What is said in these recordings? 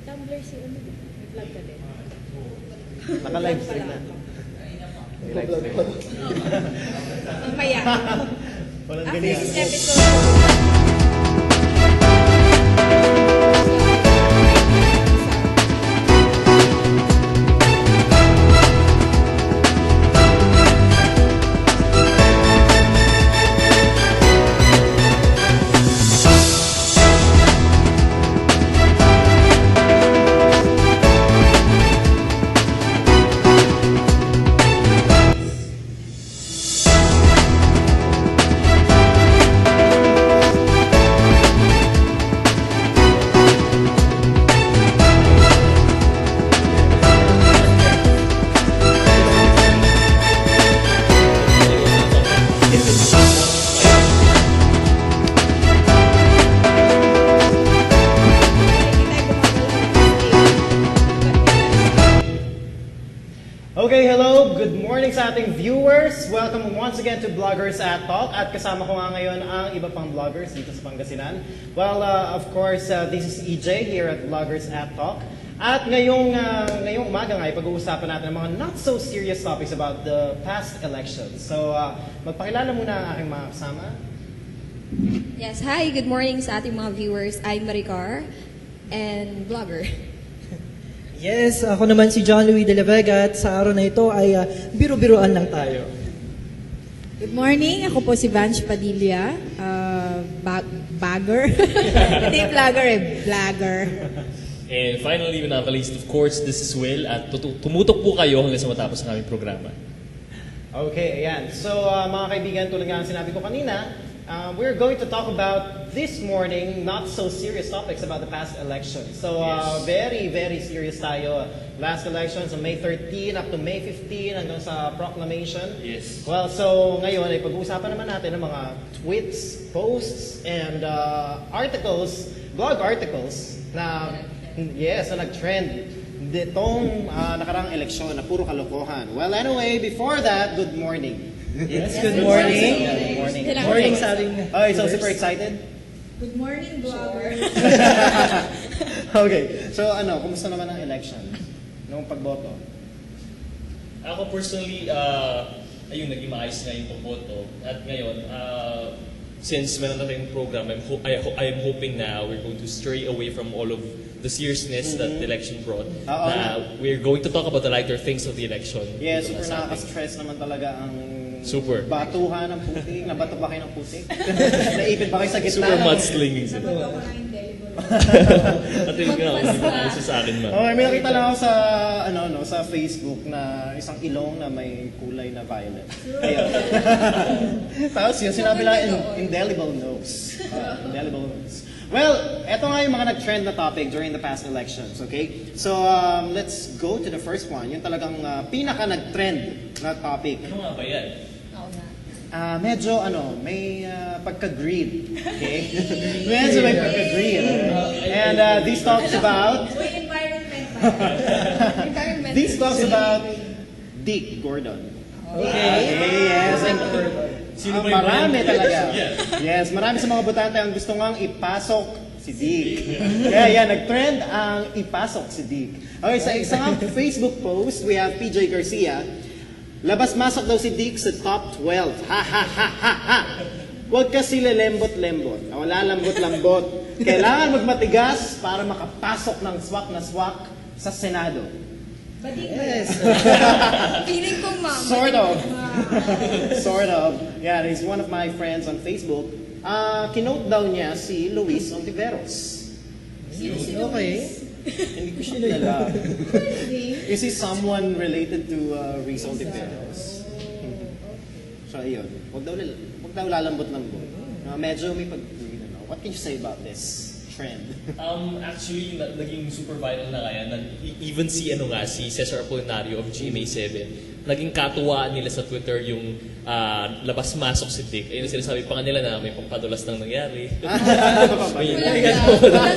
Tumblr si ano? May vlog ka din. Naka-live stream na. May live stream. Mamaya. Walang After ganyan. this episode, Okay, hello. Good morning sa ating viewers. Welcome once again to Vloggers at Talk. At kasama ko nga ngayon ang iba pang vloggers dito sa Pangasinan. Well, of course, this is EJ here at Vloggers at Talk. At ngayong umaga nga, pag-uusapan natin ang mga not so serious topics about the past elections. So, magpakilala muna ang aking mga kasama. Yes, hi, good morning sa ating mga viewers. I'm Maricar and vlogger. Yes, ako naman si John Louis de la Vega at sa araw na ito ay biro-biroan lang tayo. good morning. Ako po si Vanch Padilla. Bagger. Hindi vlogger vlogger. And finally, but not the least, of course, this is Will. At tumutok po kayo hanggang sa matapos ng aming programa. Okay, ayan. So, mga kaibigan, tulad nga ang sinabi ko kanina, we're going to talk about this morning not so serious topics about the past election. So, very, very serious tayo. Last elections on May 13 up to May 15 hanggang sa proclamation. Yes. Well, so ngayon ay pag-uusapan naman natin ng mga tweets, posts, and articles, blog articles na na nag-trend ditong nakaraang eleksyon na puro kalokohan. Well, anyway, before that, good morning. Yes, good morning. Good morning. Good morning sa ating Okay, so super excited? Good morning, vlogger. Okay, so kumusta naman ang election? Nung pagboto? Ako personally, ayun, naging maayos nga yung pagboto. At ngayon, since meron na tayong program, I am hoping na we're going to stray away from all of the seriousness that the election brought. We're going to talk about the lighter things of the election. Yeah, Dito super nga sa ating- nakaka-stress naman talaga ang Super. batuhan ng putik. Nabato ba kayo ng putik? Naipit ba kayo sa gitna? Super ng- mudslinging sila. Ako na indelible. At yun nga, hindi ko gusto sa akin man. Okay, may nakita lang ako sa sa Facebook na isang ilong na may kulay na violet. Ayun. Tapos yun, sinabi lang indelible nose. Indelible nose. Well, eto nga yung mga nag-trend na topic during the past elections, okay? So, let's go to the first one. Yung talagang pinaka nag-trend na topic. Ano nga ba yan? Medyo may pagka-greed, okay? Medyo may pagka-greed. And this talks about Uy, environment. This talks about Dick Gordon. Okay, yes. And, Sino ba yung marami mga- talaga. Yeah. Yes, marami sa mga botante ang gusto ngang ipasok si Dick. Kaya yan, nag-trend ang ipasok si Dick. Okay, sa isang Facebook post, we have PJ Garcia. Labas-masok daw si Dick sa top 12. Ha ha ha ha ha. Huwag kasi lembot-lembot. Wala lambot-lambot. Kailangan magmatigas para makapasok ng swak na swak sa Senado. Yes. Feeling kong mama. Sort of. Sort of. Yeah, he's one of my friends on Facebook. Kinote daw niya si Luis Ontiveros. Okay. Hindi ko siya kilala. Is he someone related to Luis Ontiveros? So, ayun. Huwag daw lalambot-lambot. Medyo may what can you say about this trend? Actually, naging super viral na kaya. Even si Cesar Apolinario of GMA7, naging katuwaan nila sa Twitter yung labas-masok si Dick. Ayun sinasabi pa nga nila na may pampadulas nang nangyari.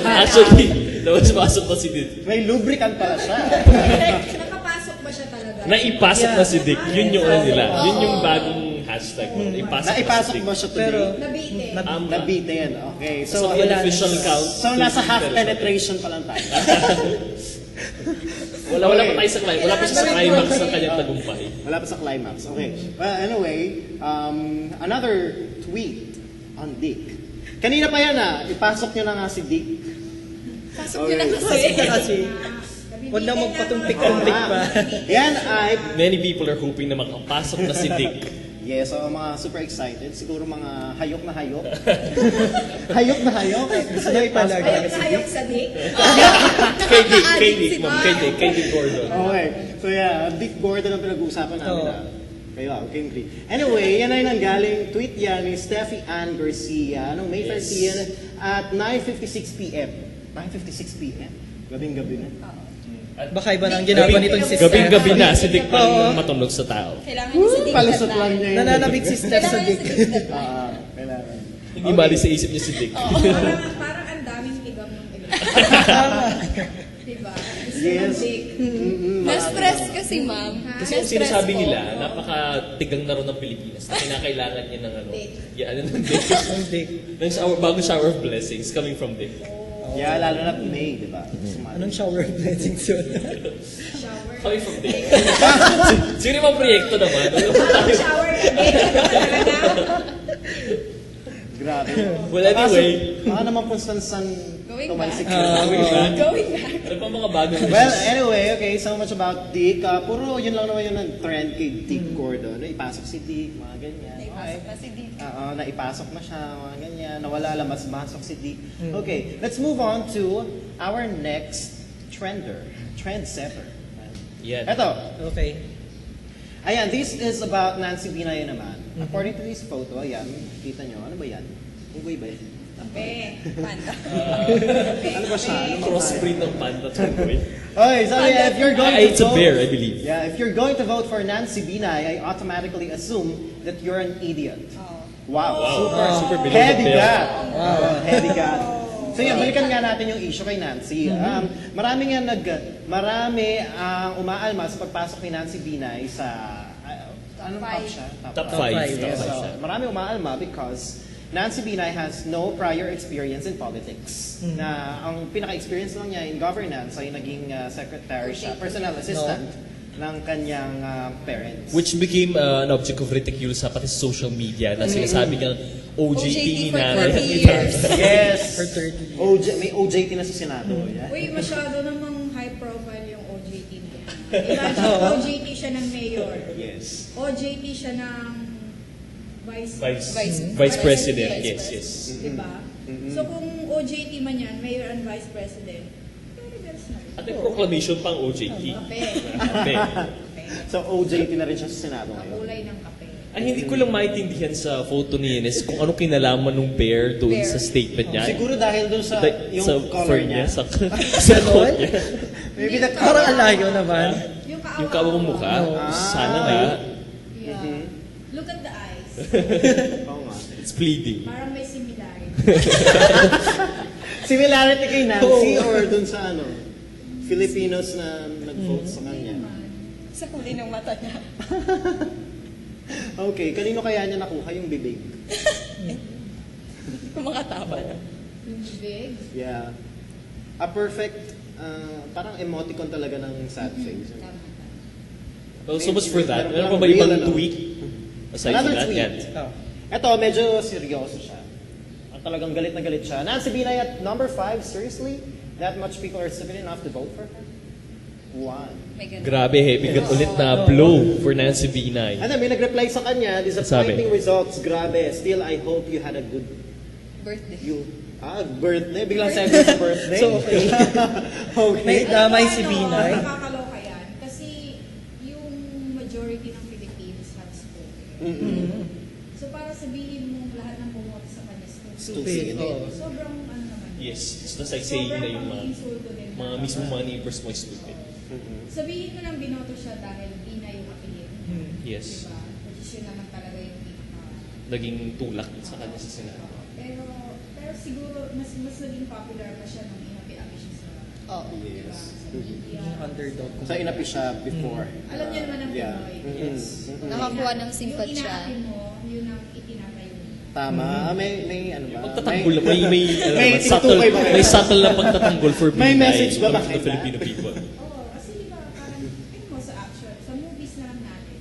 Actually, labas-masok na si Dick. May lubricant pala siya. Nakapasok ba siya talaga? Naipasok na si Dick. Yun yung ano nila. Yun yung bagong hashtag mo. Ipasok Naipasok na si mo Dick. siya today? Pero, Nabitin. Nabitin. Okay. So, So, the official count. so nasa half Pero- penetration pa lang tayo. Wala pa tayo sa climax. Wala pa siya sa climax ng kanyang tagumpay. Wala pa sa climax. Okay. Well, anyway, another tweet on Dick. Kanina pa yan ipasok nyo na nga si Dick. Pasok nyo na Okay. kasi. kasi, huwag na magpatumpik-tumpik pa. Yan ay Many people are hoping na makapasok na si Dick. yes, so mga super excited. Siguro mga hayok na hayok. hayok na hayok. Gusto nyo ipasok Hayok talaga si Hayok Dick. sa dick. Kay Dick, ma'am. Kay Dick Gordon. Okay. So yeah, Dick Gordon ang pinag-uusapan namin. Oo. Kayo, okay, agree. Anyway, yan ay nanggaling tweet yan ni Steffi Ann Garcia noong May 13 at 9:56 p.m. 9:56 p.m. Gabing-gabi na. Baka iba na ang ginagawa nitong si Steph. Gabing-gabi na, si Dick pa Oo. rin matunog sa tao. Kailangan nyo si Dick Palusot that lang time. niya yun. Nananabig si Steph sa Kailangan nyo dick. si Dick that time. Kailangan. Hindi bali sa isip niya si Dick. Parang ang daming higam ng iba. Diba? Gusto Yes. ng dick. Na-stress kasi, ma'am. Kasi ang Na-stress sinasabi po. nila, napaka-tigang na rin ng Pilipinas na kinakailangan niya ng ano. Yeah, ano ng Dick. Ang dick. Ng bagong shower of blessings coming from Dick. Yeah, lalo na May, di ba? Anong shower of blessings yun? Coming from Dick. Sino yung mga proyekto naman? Shower na dick. Grabe. Well, anyway. Baka naman kung saan Going tumalsik back. yun. Going back. Going back. Ano pa mga bagong Well, anyway, okay, so much about Dick. Puro yun lang naman yung nag-trend kay Dick Gordon. Ipasok si Dick, mga ganyan. Naipasok na si Dick. Naipasok na siya, mga ganyan. Nawala lang, mas masok si Dick. Okay, let's move on to our next trendsetter. Yan. Eto, Okay. ayan, this is about Nancy Binay naman. According to this photo, ayan, kita nyo, ano ba yan? Unggoy ba yan? Kape. Panda. Ano ba siya? Ano ba Crossbreed ng panda to boy. Okay, so yeah, if you're going to It's a vote, bear, I believe. yeah, if you're going to vote for Nancy Binay, I automatically assume that you're an idiot. Wow, Super below heavy the belt. God. Wow, heavy God. So yeah, balikan nga natin yung issue kay Nancy. Marami ang umaalma sa pagpasok ni Nancy Binay sa anong top siya? Top five. 5. Yes, so, marami umaalma because Nancy Binay has no prior experience in politics. Na ang pinaka-experience lang niya in governance ay naging secretary siya, personal assistant ng kanyang parents. Which became an object of ridicule sa pati sa social media na sinasabi niya OJT ni for nanay. 30 years. Yes. For 30 May OJT na sa Senado. Yeah? Uy, masyado namang high profile yung OJT mo. Imagine, OJT siya ng mayor. Yes. OJT siya ng Vice President. Yes, yes. Diba? So kung OJT man yan, mayor and vice president, very girls na rin. At may proclamation pang OJT. Kape. Kape. So OJT na rin siya sa Senado ngayon. Kulay ng kape. Ang hindi ko lang maintindihan sa photo ni Ines kung anong kinalaman ng bear doon sa statement niya. Siguro dahil dun sa yung sa color fur niya. sa coat niya. Maybe the Parang ang layo naman. Yung Yung kawang mukha, sana nga, Yeah. Look at the eyes. Oo nga. it's bleeding. Parang may similarity. Similarity kay Nancy or dun sa ano? Filipinos na nag-vote sa kanya. Sa kulay ng mata niya. Okay, kanino kaya niya nakuha yung bibig? Yung mga taba na. Yung big. Yeah. A perfect, parang emoticon talaga ng sad face. Well, so much for that. Meron Meron pa ba real, ibang ano? tweet? Aside Another from that, tweet. yan. Oh. Ito, medyo seryoso siya. Ang talagang galit na galit siya. Nancy Binay at number 5, seriously? That much people are stupid enough to vote for her? One. May ganun. Grabe, bigat ulit na blow for Nancy Binay. Ano, may nag-reply sa kanya, disappointing Sabi? results, grabe. Still, I hope you had a good Birthday. birthday. Biglang sabi sa birthday. So, okay. Okay. May damay si Binay. Nakakaloka yan. Kasi yung majority ng Philippines have spoken. So para sabihin mo lahat ng bumoto sa kanya Stupid. Oo. sobrang ano naman. Yes, it's just like saying na yung insulto din. mga mismo mga neighbors mo is stupid. Sabihin ko lang binoto siya dahil di na yung apelido. Yes. Diba? Which is yun naman talaga yung Naging tulak sa kanya sa Senado. pero siguro mas naging popular pa siya nung inapi-api siya sa Oo. Yes. Underdog. So, inapi siya before. Alam niyo naman ang Yeah. Pinoy. Nakakuha ng Yung simpatsya. inaapi mo, yun ang itinatayo mo. Tama. May ano ba? Pagtatanggol, may may subtle, tinutukoy ba kayo? may subtle na pagtatanggol for May Pinay message ba of behind the that? Filipino people. Oo, kasi di ba, parang, tingin mo sa action, sa movies na lang natin.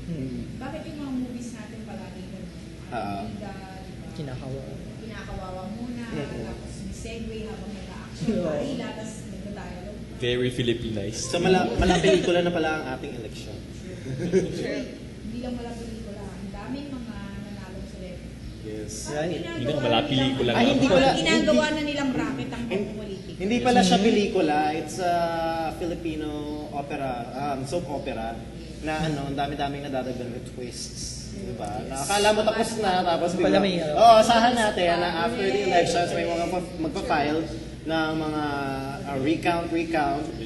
Bakit yung mga movies natin palagi ganun? Ah. Bida, di ba? Kinakawa. Kinakawawa muna, tapos may segue habang nag-action, marila, tapos nagdadialog. Very Filipinized. So, malang pelikula na pala ang ating election. Hindi lang wala pelikula, ang daming mga nanalong celebrity. Yes. Hindi na wala pelikula Ay, hindi pala. Ginagawa na nilang bracket ang pamumulitik. Hindi pala siya pelikula. It's a Filipino opera, soap opera na ano, ang dami-daming nadadagdag na twists. Diba? Nakakala mo tapos na, tapos Pala bigla. may, Oo, asahan natin na after the elections may mga magpa-file ng mga recount,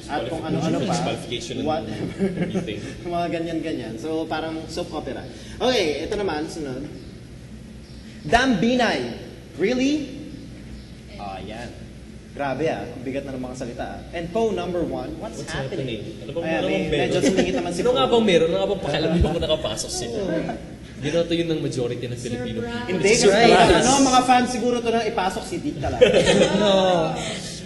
at kung ano-ano pa. Disqualification and Whatever. everything. Mga ganyan-ganyan. So, parang soap opera. Okay, ito naman, sunod. Damn Binay! Really? Yan. Grabe bigat na ng mga salita. And Poe number 1, what's happening? Ano bang Ayan, meron? medyo sumingit naman si Ano nga Poe. bang meron? Ano nga bang pakialam? Hindi ba nakapasok sila? Binoto yun ng majority ng Filipino people. Hindi, It's kasi surprise. mga fans siguro to na ipasok si Dick talaga. No.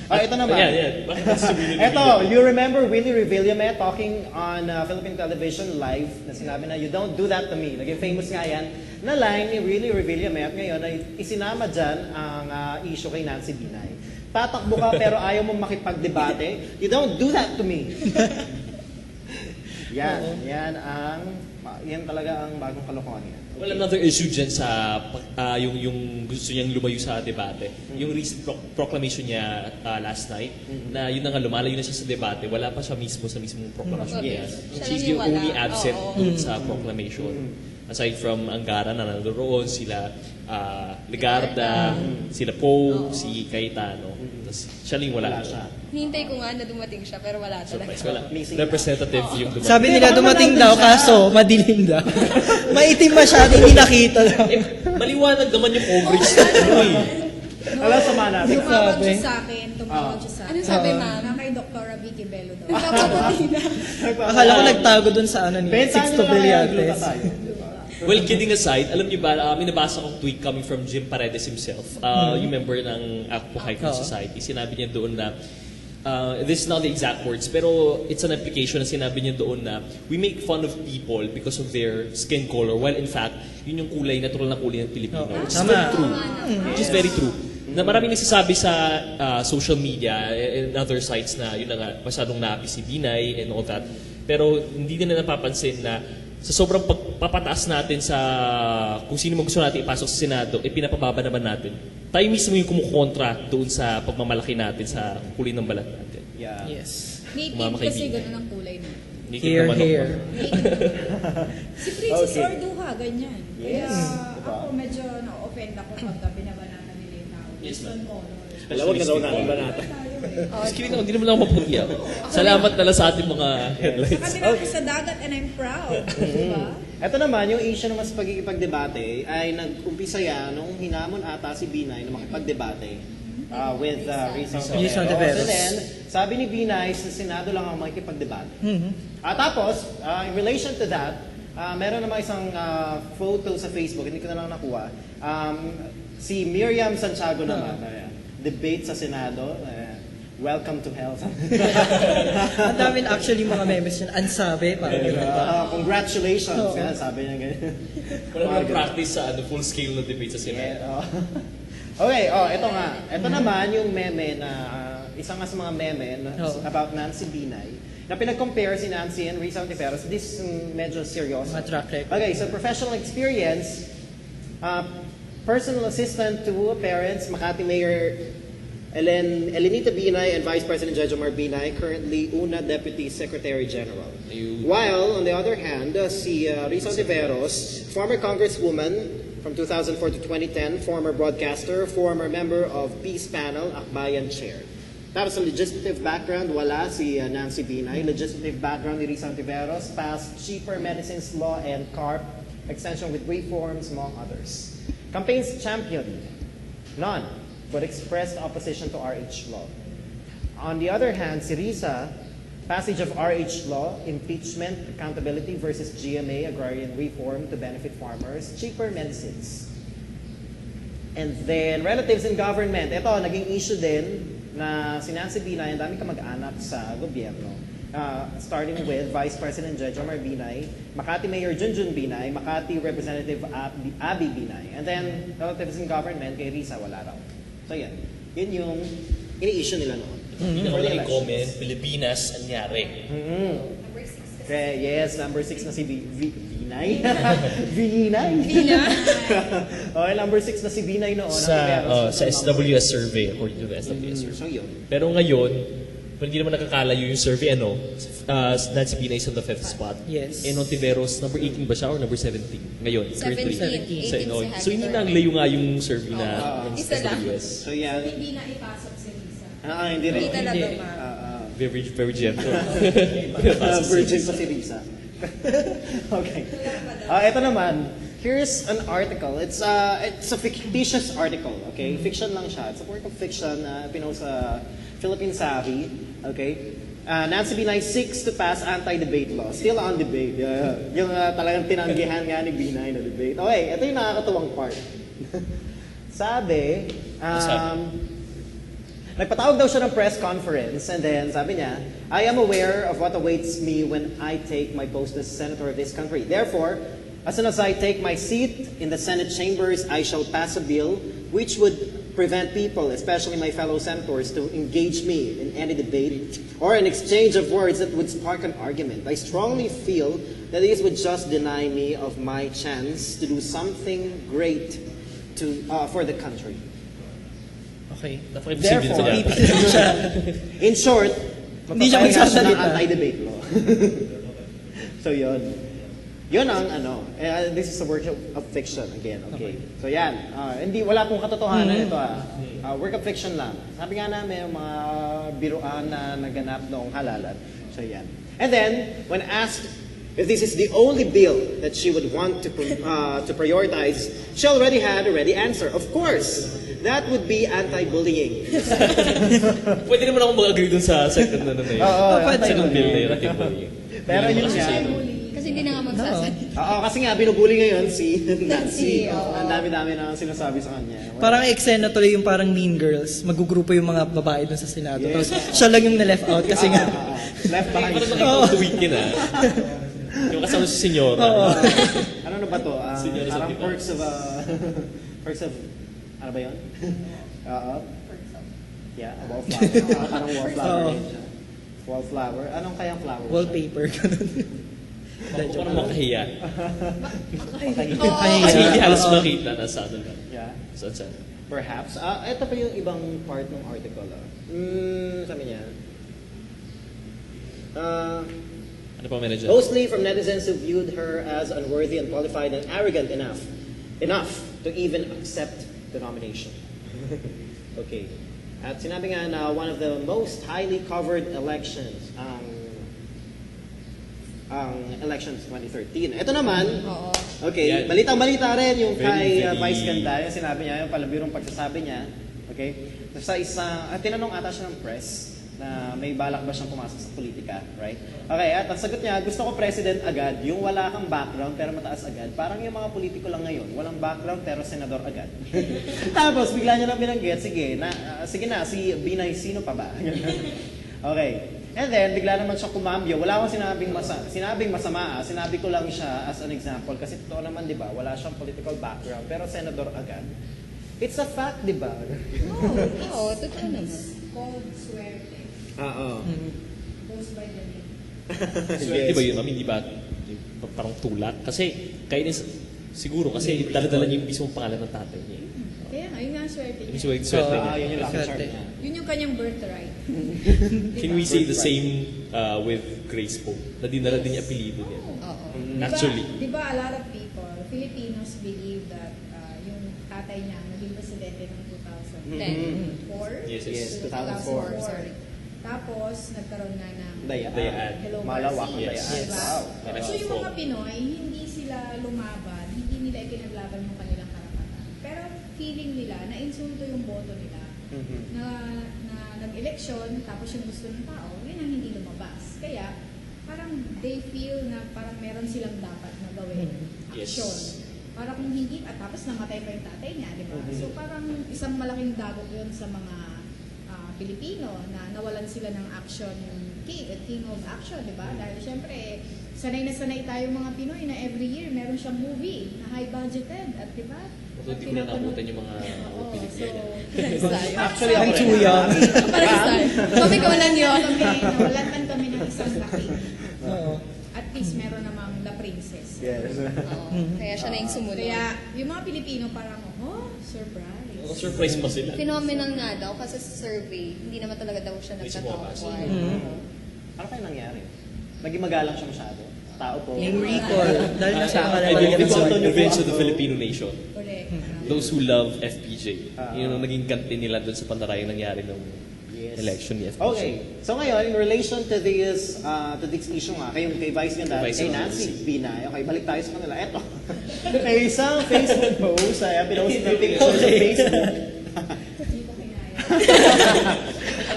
Ito naman. Yan. Bakit sabihin Ito, you remember Willie Revillame talking on Philippine television live na sinabi na, you don't do that to me. Naging famous nga yan na line ni Willie Revillame at ngayon ay isinama dyan ang issue kay Nancy Binay. Tatakbo ka pero ayaw mong makipagdebate. You don't do that to me. Yan talaga ang bagong kalokohan niya. Well, another issue dyan sa yung gusto niyang lumayo sa debate. Yung recent proclamation niya last night, na yun na nga lumalayo na siya sa debate, wala pa siya mismo sa mismong proclamation niya. Siya She's lang the yung wala. only absent Oo. dun sa proclamation. Aside from Angara na nandoon, sila Legarda, sila Poe, si Cayetano. Tapos siya lang yung wala. Hintay ko nga na dumating siya, pero wala talaga. Surprise, wala. Missing Representative yung dumating. Sabi nila dumating daw, kaso madilim daw. Maitim masyado, hindi nakita daw. Maliwanag naman yung coverage na ano eh. Alam, sama natin. Tumawag Sabi. siya sa akin, Ano sabi, ma'am? Na kay Dr. Vicky Bello daw. Akala ko nagtago dun sa ano ni Bentahan Sixto nyo na kaya Villates. gluta tayo. Well, kidding aside, alam niyo ba, may nabasa kong tweet coming from Jim Paredes himself, yung member ng Akpo Hiking Society. Sinabi niya doon na, this is not the exact words, pero it's an application na sinabi niya doon na we make fun of people because of their skin color, while in fact, yun yung kulay, natural na kulay ng Pilipino. Which is Tama. very true. Which is very true. Na maraming nagsasabi sa social media and other sites na yun na nga, masyadong naapi si Binay and all that. Pero hindi nila napapansin na sa sobrang pagpapataas natin sa kung sino man gusto natin ipasok sa Senado, pinapababa naman natin. Tayo mismo yung kumukontra doon sa pagmamalaki natin sa kulay ng balat natin. Yeah. Yes. Native Mama kasi kaibigan. ganun ang kulay na. Hindi Hair, naman hair. Si Princess Okay. Orduha, ganyan. Yes. Kaya Diba? ako medyo na-offend ako pag binabanatan nila yung tao. Yes, Based on ma'am. color. Alawag na daw natin ba natin? Just kidding ako, hindi naman ako maputi ako. Salamat na lang sa ating mga headlights. Sa kanila ako sa dagat and I'm proud. Diba? Ito naman, yung issue naman sa pagkikipagdebate ay nag-umpisa yan nung hinamon ata si Binay na makipagdebate with Rizal Rizal Taveros. Taveros. And then, sabi ni Binay, sa Senado lang ang makikipagdebate. Tapos, in relation to that, meron naman isang photo sa Facebook, hindi ko na lang nakuha. Si Miriam Santiago naman, debate sa Senado, welcome to hell. Ang dami na actually mga memes yun. Ansabi, parang gano'n pa. Congratulations, yan, sabi niya ganyan. Wala naman practice sa full scale na debate sa Senate. Okay, ito nga. Ito naman yung meme na, isa nga sa mga meme about Nancy Binay, na pinag-compare si Nancy and Rizal Tiveros. This is medyo seryoso. Mga track record. Okay, so professional experience, personal assistant to parents, Makati Mayor Elenita Binay and Vice President Jejomar Binay, currently UNA Deputy Secretary General. While, on the other hand, si Rizal Tiveros, former congresswoman from 2004 to 2010, former broadcaster, former member of Peace Panel, Akbayan Chair. Tapos sa legislative background, wala si Nancy Binay. Legislative background ni Rizal Tiveros, passed Cheaper Medicines Law and CARP, extension with reforms, among others. Campaigns championed, none, but expressed opposition to RH law. On the other hand, si Risa, passage of RH law, impeachment, accountability versus GMA, agrarian reform to benefit farmers, cheaper medicines. And then, relatives in government. Ito, naging issue din na si Nancy Binay, ang dami kamag-anak sa gobyerno. Starting with Vice President Jejo Mar Binay, Makati Mayor Junjun Binay, Makati Representative Abby Binay. And then, relatives in government, kay Risa, wala raw. So yan, yun yung ini-issue nila noon. Hindi na For the lang elections. comment, Pilipinas, anyari. Okay, yes, number 6 na si Binay. Binay? Okay, number 6 na si Binay noon. Sa SWS survey, according to the SWS survey. So yun. Pero ngayon, hindi naman nakakalayo yung survey, Nancy Binay is on the 5th spot. Yes. And Ontiveros, number 18 ba siya or number 17? Ngayon, 17. currently. 18 si So hindi na ang layo nga yung survey na ng Isa lang. SWS. So yan. Hindi na ipasok si Lisa. Hindi rin. Hindi talaga, Hindi. ma'am. Very, very gentle. Virgin pa si Risa. Okay. Ito naman, here's an article. It's a fictitious article, okay? Fiction lang siya. It's a work of fiction na pinost sa Philippine Savvy, okay? Nancy Binay seeks to pass anti-debate law. Still on debate. Yung talagang tinanggihan nga ni Binay na debate. Okay, ito yung nakakatuwang part. Sabi, nagpatawag daw siya ng press conference and then sabi niya, I am aware of what awaits me when I take my post as senator of this country. Therefore, as soon as I take my seat in the Senate chambers, I shall pass a bill which would prevent people, especially my fellow senators, to engage me in any debate or an exchange of words that would spark an argument. I strongly feel that this would just deny me of my chance to do something great for the country. Okay. Napaka-imposible Therefore, sa data. In short, Hindi siya magpapahinga siya ng magsasalita. anti-debate law. So yun. Yun ang this is a work of fiction again, okay? So yan, wala pong katotohanan ito work of fiction lang. Sabi nga namin, mga biruan na naganap noong halalan. So yan. And then, when asked if this is the only bill that she would want to prioritize, she already had a ready answer. Of course, that would be anti-bullying. Pwede naman ako mag-agree dun sa second na yun. Second bill na yun, anti-bullying. Pero yun nga. Kasi hindi na nga magsasalita. Oo, kasi nga, binubuli ngayon si Nancy. Ang dami-dami na sinasabi sa kanya. Parang eksena tuloy yung parang Mean Girls. Magugrupo yung mga babae dun sa Senado. Tapos siya lang yung na-left out kasi nga. Left behind. Parang nakita ko weekend Yung kasama si Senyora. Ano na ba to? Senyora sa Parang diba? perks of, ano ba yun? Yeah, wallflower. Parang wallflower. Wallflower. Anong kayang flower? Wallpaper. Ganun. Parang makahiya. Ay, Kasi hindi halos makita na sa ano lang. Yeah. Saan? Perhaps. Ito pa yung ibang part ng article. Sabi niya. Ano pa meron dyan? Mostly from netizens who viewed her as unworthy, unqualified, and arrogant enough to even accept the nomination. Okay. At sinabi nga na one of the most highly covered elections, ang elections 2013. Ito naman, okay, Yan. balitang-balita rin yung kay Very, very- Vice Ganda, yung sinabi niya, yung palabirong pagsasabi niya, okay? Sa tinanong ata siya ng press, na may balak ba siyang pumasok sa politika, right? Okay, at ang sagot niya, gusto ko president agad, yung wala kang background pero mataas agad. Parang yung mga politiko lang ngayon, walang background pero senador agad. Tapos bigla niya lang binanggit, sige na, si Binay, sino pa ba? Okay. And then, bigla naman siya kumambyo. Wala akong sinabing masama. Sinabi ko lang siya as an example. Kasi totoo naman, di ba? Wala siyang political background pero senador agad. It's a fact, di ba? Oo, totoo naman. Called swerte. Oo. Goes by the name. Swerte ba yun, ma'am? Hindi ba parang tulak? Kasi, kaya din siguro, kasi dala-dala niya yung mismong pangalan ng tatay niya. Kaya nga, yun nga ang swerte Yung niya. swerte niya. Yun yung lucky Swerte. chart niya. Yun yung kanyang birthright. Can we say the same with Grace Poe? Na dinala din niya apelido niya. Oo. Actually. Di ba a lot of people, Filipinos believe that yung tatay niya naging presidente ng 2004? Yes, 2004. Sorry. Tapos, nagkaroon nga ng Dayaan. Hello Malawak ang Garcia, dayaan. diba? Wow. So yung mga Pinoy, hindi sila lumaban, hindi nila ikinaglaban yung kanilang karapatan. Pero feeling nila, na-insulto yung boto nila, na nag-eleksyon, tapos yung gusto ng tao, yun ang hindi lumabas. Kaya, parang they feel na parang meron silang dapat na gawin. Yes. Action. Para kung hindi, at tapos namatay pa yung tatay niya, di ba? So parang isang malaking dagok yun sa mga Pilipino na nawalan sila ng action, king of action, di ba? Dahil syempre, sanay na sanay tayo mga Pinoy na every year meron siyang movie na high budgeted, at di ba? Although hindi ko na nabutan yung mga Oo, Pilipino. so, Actually, Ang ako too rin. young. Parang style. Kami ko lang yun. nawalan man kami ng isang laki. Oo. At least meron namang The Princess. Yes. Oo. Kaya siya na yung sumunod. Kaya yung mga Pilipino parang, surprise. Surprise pa sila. Phenomenal nga daw kasi sa survey, hindi naman talaga daw siya May nagtatawag. Ano kaya nangyari? Naging magalang siya masyado? Tao po. Yung recall. Dahil nasa Tama. pangalan I believe ng it's Antonio an po revenge of ako. the Filipino nation. Correct. Those who love FPJ. Yun ang naging ganti nila dun sa pandarayang nangyari nung Yes. election ni FPJ. Okay. So ngayon, in relation to this issue nga, kayong kay Vice ganda, Kay Vice kay ganda, Nancy si- Binay. Okay, balik tayo sa kanila. Eto. May isang Facebook post, pinost na picture sa Facebook. Hindi ko kinaya.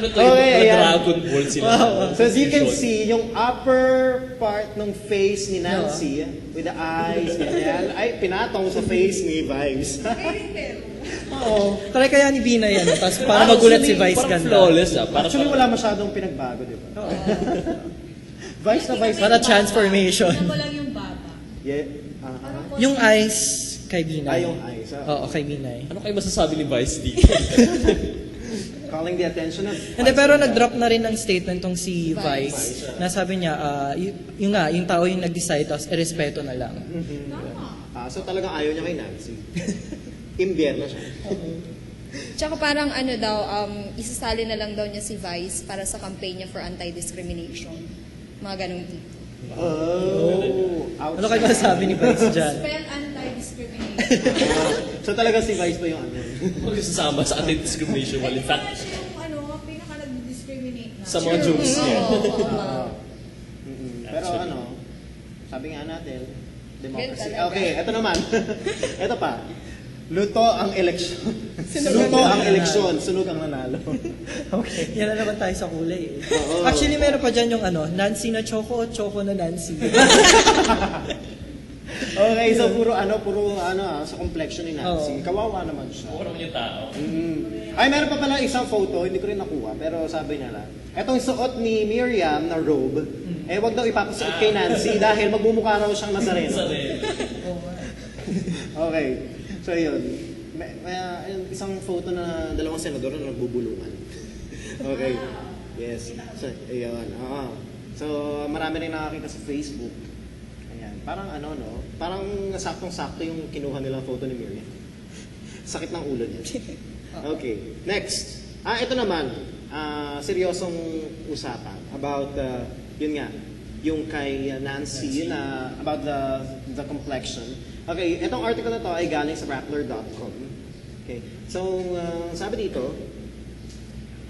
Ano to? Okay, Yung ayan. Dragon Ball sila. So as you can Vision. see, yung upper part ng face ni Nancy, with the eyes, ganyan, ay pinatong sa face ni Vice. Oo. Try kaya ni Bina yan. Tapos para magulat si Vice Parang ganda. flawless ah. Actually, wala masyadong pinagbago, di ba? Vice na Vice. Para transformation. Tingnan ko lang yung baba. Yeah. Parang Yung eyes kay Bina. Ay, yung eyes. Oo, kay Binay. Ano kayo masasabi ni Vice dito? Calling the attention of... Hindi, pero nag-drop na rin ng statement tong si Vice na sabi niya, yung tao yung nag-decide, tapos erespeto na lang. tama. So talagang ayaw niya kay Nancy. Imbyer na siya. Tsaka parang isasali na lang daw niya si Vice para sa campaign niya for anti-discrimination. Mga ganong tipo. Oh. Ouch. Ano kayo masasabi ni Vice dyan? Spell anti-discrimination. So talaga si Vice pa yung ano. Huwag kasama sa anti-discrimination. Well, in fact, siya yung pinaka nag-discriminate na. sa mga jokes niya. Pero sabi nga natin, democracy. Ganun talaga. Okay, eto naman. Eto pa. Luto ang eleksyon. Luto ang eleksyon. Sunog ang nanalo. Okay. Yan na naman tayo sa kulay. Oo. Actually, meron pa dyan yung Nancy na Choco, Choco na Nancy. Okay, so puro sa complexion ni Nancy. Oo. Kawawa naman siya. Ako naman yung tao. Ay, meron pa pala isang photo, hindi ko rin nakuha, pero sabi nila, etong suot ni Miriam na robe, wag daw ipapasuot kay Nancy dahil magmumukha raw siyang Nazareno. Okay, so yun. May isang photo na dalawang senador na nagbubulungan. Okay, yes. So, ayun. So, marami rin nakakita sa Facebook. Ayan, parang parang saktong-sakto yung kinuha nilang photo ni Miriam. Sakit ng ulo niya. Okay, next. Ito naman, seryosong usapan about, yun nga, yung kay Nancy, about the complexion. Okay, itong article na to ay galing sa Rappler.com. Okay, so, sabi dito,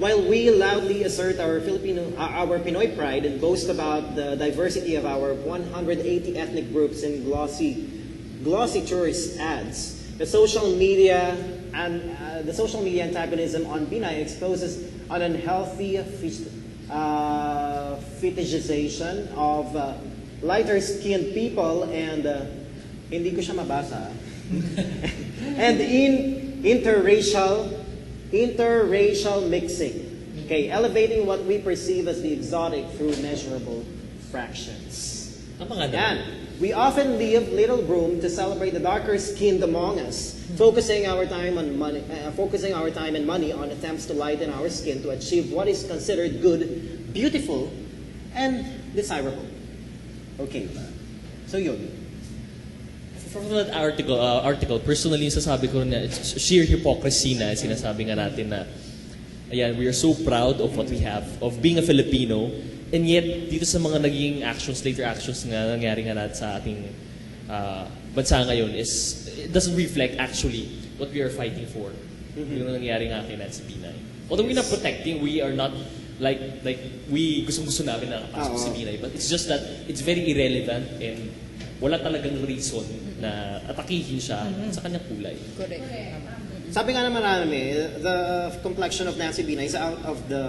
while we loudly assert our Pinoy pride and boast about the diversity of our 180 ethnic groups in glossy tourist ads, the social media antagonism on Binay exposes an unhealthy fetishization of lighter-skinned people and hindi ko siya mabasa and interracial mixing, okay, elevating what we perceive as the exotic through measurable fractions. Tama nga Yan. naman. We often leave little room to celebrate the darker skinned among us, focusing our time and money on attempts to lighten our skin to achieve what is considered good, beautiful, and desirable. Okay. So yun. From that article, personally, sasabi ko na it's sheer hypocrisy na sinasabi nga natin na, ayan, we are so proud of what we have, of being a Filipino, and yet, dito sa mga naging later actions nga nangyari nga natin sa ating bansa ngayon it doesn't reflect actually what we are fighting for. Yung nangyari nga kay Nancy Binay. Although we're not protecting, we are not like we gustong-gusto namin na nakapasok si Binay, but it's just that it's very irrelevant and wala talagang reason na atakihin siya sa kanyang kulay. Correct. Sabi nga naman namin, the complexion of Nancy Binay is out of the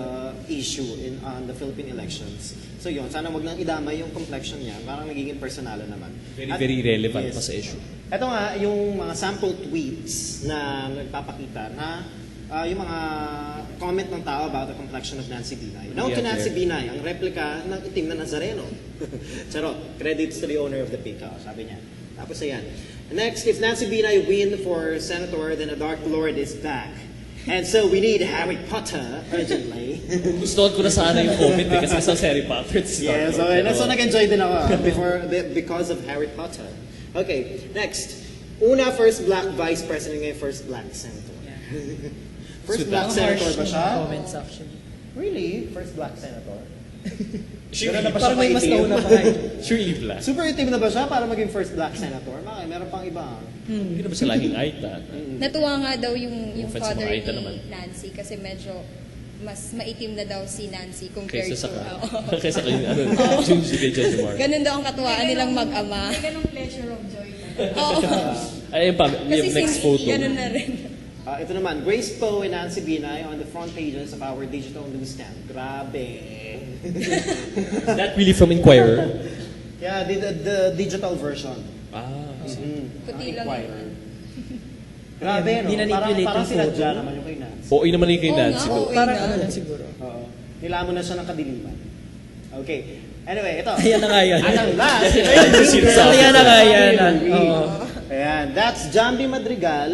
issue on the Philippine elections. So yun, sana wag nang idamay yung complexion niya, parang nagiging personal naman. Very relevant Yes. pa sa issue. Ito nga, yung mga sample tweets na nagpapakita na yung mga comment ng tao about the complexion of Nancy Binay. Note to Yeah, Nancy there. Binay, ang replica ng itim na Nazareno. Charot, credits to the owner of the pig, sabi niya. Tapos ayan. Next, if Nancy Binay win for senator, then a Dark Lord is back. And so we need Harry Potter urgently. Gusto ko na sana yung comment eh, kasi sa Harry Potter. Yes, so, so nag-enjoy din ako because of Harry Potter. Okay, next. Una, first black vice president, ngayon first black senator. First black Ang senator harsh ba ng siya? comments actually. Really? First black senator? Surely, Ganun na ba siya Parang may mas kaitim? nauna pa kayo. surely black. Super itim na ba siya para maging first black senator? Bakit? Meron pang iba. Hindi na ba siya laging Aita? Natuwa nga daw yung Offensive father mga Aita ni naman. Nancy kasi medyo mas maitim na daw si Nancy compared Kaysa sa to... kaysa kay ano, Junji kay Jejomar. Ganun daw ang katuwaan nilang mag-ama. May ganong pleasure of joy talaga. Oo. Ayun pa, Kasi yung next since photo. ganun na rin. Ito naman, Grace Poe and Nancy Binay on the front pages of our digital newsstand. Grabe. That really from Inquirer? Yeah, the digital version. Puti lang Inquirer. yun. Grabe, no? Dinanipulate Parang yung sinadya photo. naman yung kay Nancy. Oo, naman yung kay Oo Nancy. nga, oo. Parang ano lang siguro. Oo. Nilamon na siya ng kadiliman. Okay. Anyway, ito. Ayan na nga yan. At ang last. Ayan yung sinasabi. Ayan na nga yan. Oo. Ayan. That's Jambi Madrigal.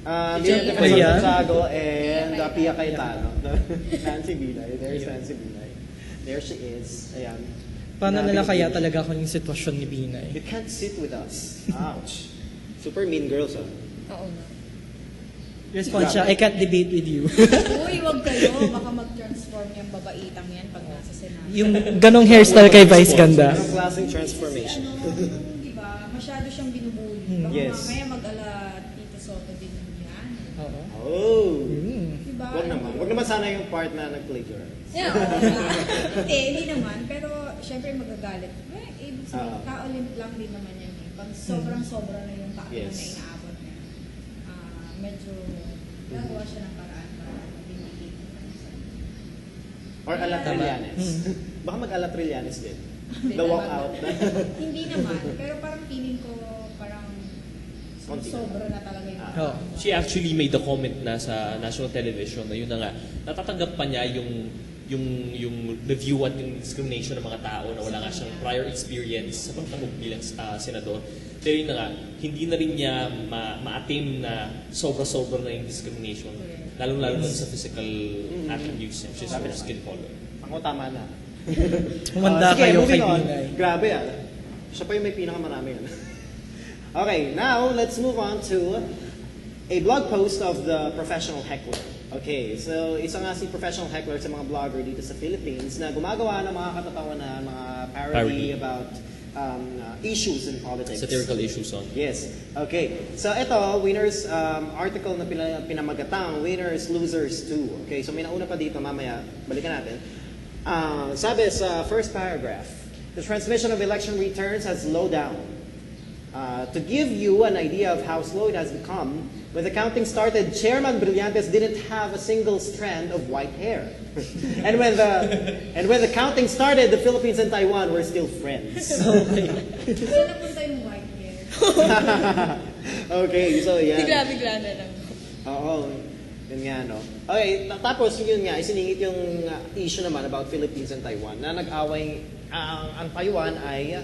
Miriam Jambi Defensor Paya. Santiago and Pia Cayetano. Nancy Binay. There's Nancy Binay. There she is. Ayan. Paano Grabe nila kaya yung- talaga ako yung sitwasyon ni Binay? You can't sit with us. Ouch. Super mean girls, ah. Oo nga. Response siya, I can't debate with you. Uy, wag kayo. Baka mag-transform yung babaitang yan pag nasa Senado. yung ganong hairstyle kay Vice ganda. Anong klaseng Kasi transformation? di ba, masyado siyang binubuli. Baka Yes. mamaya mag-ala Tito Soto din yan. Oo. Oh. Di ba? Wag naman. Wag naman sana yung part na nag-plagiarize. Yeah, oo nga. Hindi naman. Pero, syempre magagalit. Ibig sabihin, Ah. ka-Olymp lang din naman yan eh. Pag sobrang-sobra na yung taon Yes. na inaabot niya, medyo nagawa siya ng paraan para mag-indicate. Or Kaya- Alatrillanes. Baka mag-Alatrillanes din. Hindi The walk naman. out. Hindi naman. Pero parang feeling ko, parang Konti sobra na talaga yung Oo. She actually made a comment na sa national television na yun na nga, natatanggap pa niya yung review at yung discrimination ng mga tao na wala nga siyang prior experience sa pagtangog bilang senador. Pero yun na nga, hindi na rin niya ma-attain na sobra-sobra na yung discrimination. Lalo-lalo na sa physical attributes niya, which is your skin color. Ako tama na. Humanda Sige, kayo moving kay on. Binay. Grabe ah. Siya pa yung may pinakamarami yan. Okay, now let's move on to a blog post of the professional heckler. Okay, so isa nga si professional heckler sa mga blogger dito sa Philippines na gumagawa ng mga katatawanan, mga parody Parody. about issues in politics. Satirical issues on. Yes. Okay. So ito, winners article na pinamagatang, winners, losers too. Okay, so may nauna pa dito, mamaya, balikan natin. Sabi sa first paragraph, the transmission of election returns has slowed down. To give you an idea of how slow it has become, when the counting started, Chairman Brillantes didn't have a single strand of white hair. and when the counting started, the Philippines and Taiwan were still friends. Saan napunta yung white hair? Okay, so yan. Bigla-bigla na lang. Oo, yun nga, no? Okay, tapos yun nga, isiningit yung issue naman about Philippines and Taiwan na nag-away, ang Taiwan ay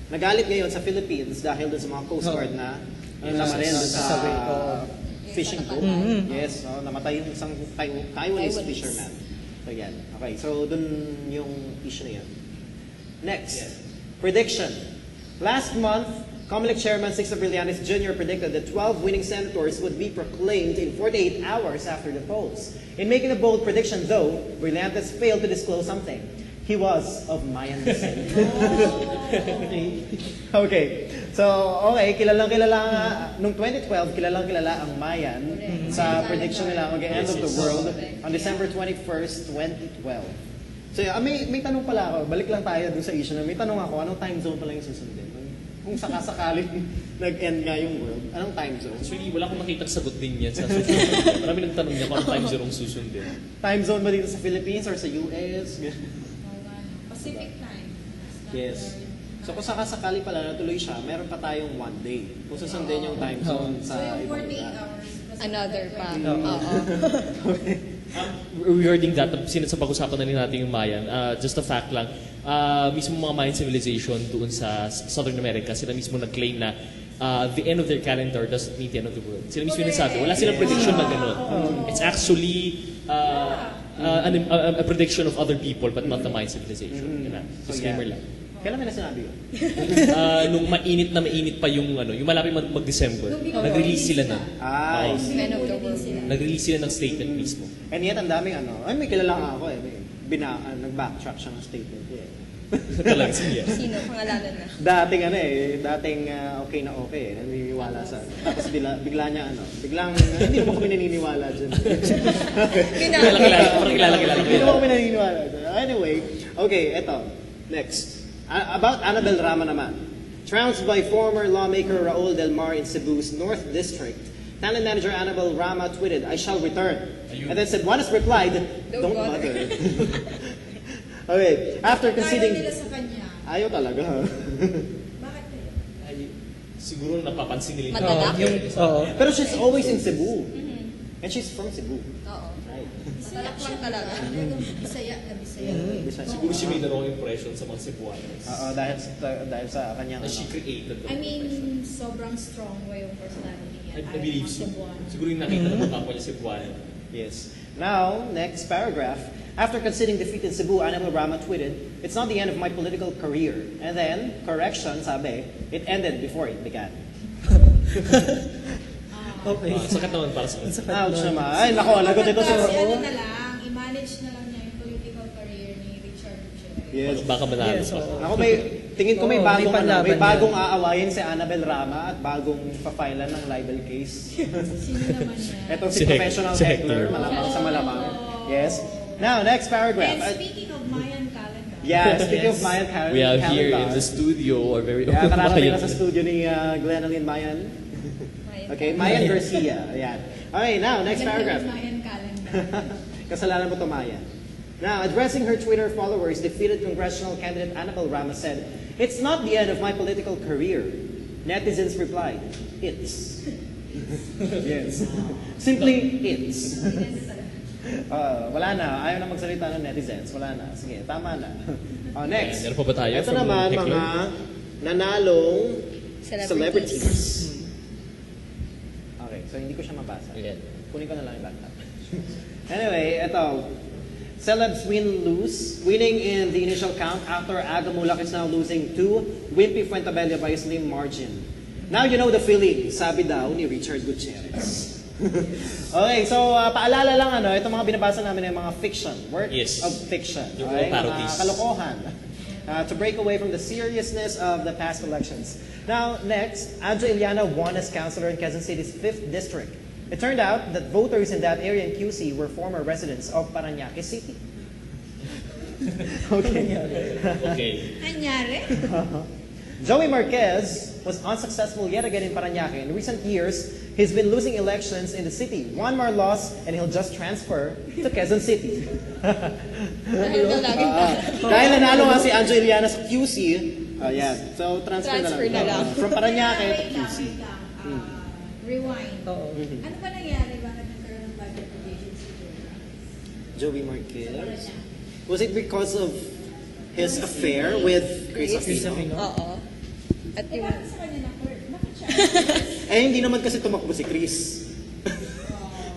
nagalit ngayon sa Philippines dahil dun sa mga Coast Guard na naman rin dun sa fishing boat. Yes, no? Namatay yung isang Taiwanese fisherman. So yan, okay, so dun yung issue na yan. Next, prediction. Last month, COMELEC Chairman Sixto Brillantes Jr. predicted that 12 winning senators would be proclaimed in 48 hours after the polls. In making a bold prediction, though, Brillantes failed to disclose something. He was of Mayan descent. Okay. So, okay, kilalang-kilala nga, nung 2012, kilalang-kilala ang Mayan sa prediction nila mag-end of the world on December 21st, 2012. So, may tanong pala ako. Balik lang tayo dun sa issue na may tanong ako, anong time zone pala yung susundin? Kung sakasakaling nag-end nga yung world, anong time zone? Actually, wala akong nakitang sagot din yan sa social media. Marami nagtanong niya kung anong time zone ang susundin. Time zone ba dito sa Philippines or sa US? Pacific time. Yes. So kung sakasakali pala natuloy siya, meron pa tayong 1 day. Kung susundin yung time zone So sa yung ibang 48 lugar. hours. Another pa. Oo. Regarding that, since pag-usapan na rin natin yung Mayan, just a fact lang, mismo mga Mayan civilization doon sa Southern America, sila mismo nag-claim na the end of their calendar doesn't mean the end of the world. Sila mismo nagsabi, wala silang prediction na gano'n. It's actually a prediction of other people but not the Mayan civilization. Yun na. Disclaimer lang. Kailan may na sinabi yun? Nung mainit pa yung yung malapit mag-December, nag-release sila na. Ah, I see. End of the world. Nag-release sila ng statement mismo. And yet, ang daming may kilala nga ako eh. Nag-backtrack siya ng statement niya eh. Talaga siya. Sino? Pangalanan na. Dating okay na okay eh. Naniniwala sa. Tapos bigla niya biglang, hindi naman kami naniniwala dyan. Kilala. Hindi naman kami naniniwala dyan. Anyway, okay, eto. Next. About Annabel Rama naman. Trounced by former lawmaker Raul Del Mar in Cebu's North District, talent manager Annabel Rama tweeted, "I shall return." And then Cebuanos replied, "Don't bother." Okay, after Ayaw conceding... nila sa kanya. Ayaw talaga. Bakit kaya? Siguro napapansin nila. Matalak. Oo. Pero she's always in Cebu. And she's from Cebu. Oo. Right. Matalak lang talaga. Bisaya na Bisaya. Siguro she made the wrong impression sa mga Cebuanos. Dahil sa kanyang... Na she created I mean, sobrang strong way yung personality niya. I believe so. Cebuano. Siguro yung nakita ng kapwa niya Cebuano. Yes. Now, next paragraph. After conceding defeat in Cebu, Annabel Rama tweeted, "It's not the end of my political career." And then, correction, sabi, it ended before it began. Okay. Sakit naman para sa akin. Ouch naman. Ay, naku, lagot ito sa... Kasi ano na lang, i-manage na lang niya yung political career ni Richard Gutierrez. Yes. Baka manalo Yes, pa. oo. Ako tingin ko may Oo, may bagong, panlaban may bagong yan. aawayin si Annabel Rama at bagong pa-filean ng libel case. Sino naman niya? Ito Si si professional si heckler, Hector. malamang sa malamang. Yes. Now, next paragraph. And speaking of Mayan calendar, Yeah, speaking of Mayan calendar. We have here in the studio, or very Yeah, kararating na Mayan. sa studio ni Glenalyn Mayan. Okay, Mayan Garcia. Ayan. Okay, now, next paragraph. Mayan calendar. Kasalanan mo to, Mayan. Now, addressing her Twitter followers, defeated congressional candidate Annabel Rama said, "It's not the end of my political career." Netizens replied, "It's." Yes. Simply, it's. Wala na. Ayaw na magsalita ng netizens. Wala na. Sige, tama na. Next. Meron pa ba tayo Ito from naman, Heckler? mga nanalong Celebrities. celebrities. Okay, so hindi ko siya mabasa. Ayan. Kunin ko na lang yung laptop. Anyway, ito. Celebs lose, winning in the initial count after Aga Mulak is now losing to Wimpy Fuentabella by a slim margin. Now you know the feeling, sabi daw ni Richard Gutierrez. Okay, so paalala lang itong mga binabasa namin ay mga fiction, work Yes. of fiction. Yung Okay, mga parodies. mga kalokohan. To break away from the seriousness of the past elections. Now, next, Adjo Iliana won as councilor in Quezon City's 5th district. It turned out that voters in that area in QC were former residents of Parañaque City. Okay. Okay. Nangyari? Joey Marquez was unsuccessful yet again in Parañaque. In recent years, he's been losing elections in the city. One more loss, and he'll just transfer to Quezon City. Dahil daw laging Dahil nanalo nga si Adjo Iliana sa QC, yeah. So, transfer Transfer na na lang. lang. From Parañaque to Wait lang, QC. wait lang. Rewind. Oo. Ano ba nangyari? Bakit nagkaroon ng budget revisions si Joey Marquez. Was it because of his affair with Chris Chris Aquino? Aquino. Oo. At yung... Bakit sa kanya na-hurt? Bakit siya? Eh, hindi naman kasi tumakbo si Chris.